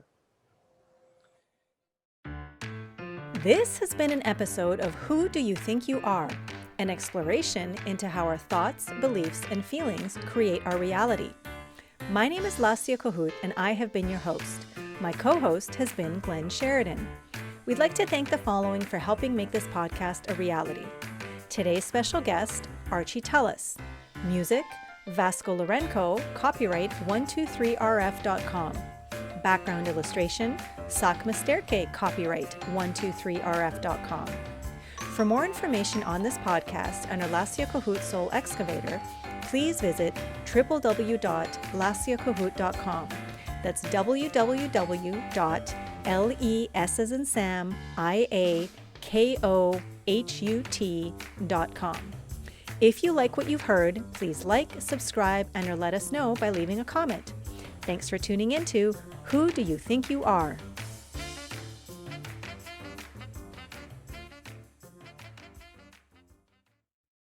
This has been an episode of Who Do You Think You Are? An exploration into how our thoughts, beliefs, and feelings create our reality. My name is Lacia Kohut, and I have been your host. My co-host has been Glenn Sheridan. We'd like to thank the following for helping make this podcast a reality. Today's special guest, Archie Tullos. Music, Vasco Lorenco, copyright 123rf.com. Background illustration, Sakma Sterke, copyright 123rf.com. For more information on this podcast and our Lacia Kohut Soul Excavator, please visit www.laciakohut.com. That's www.LESSAMIAKOHUT.com. If you like what you've heard, please like, subscribe, and or let us know by leaving a comment. Thanks for tuning into Who Do You Think You Are?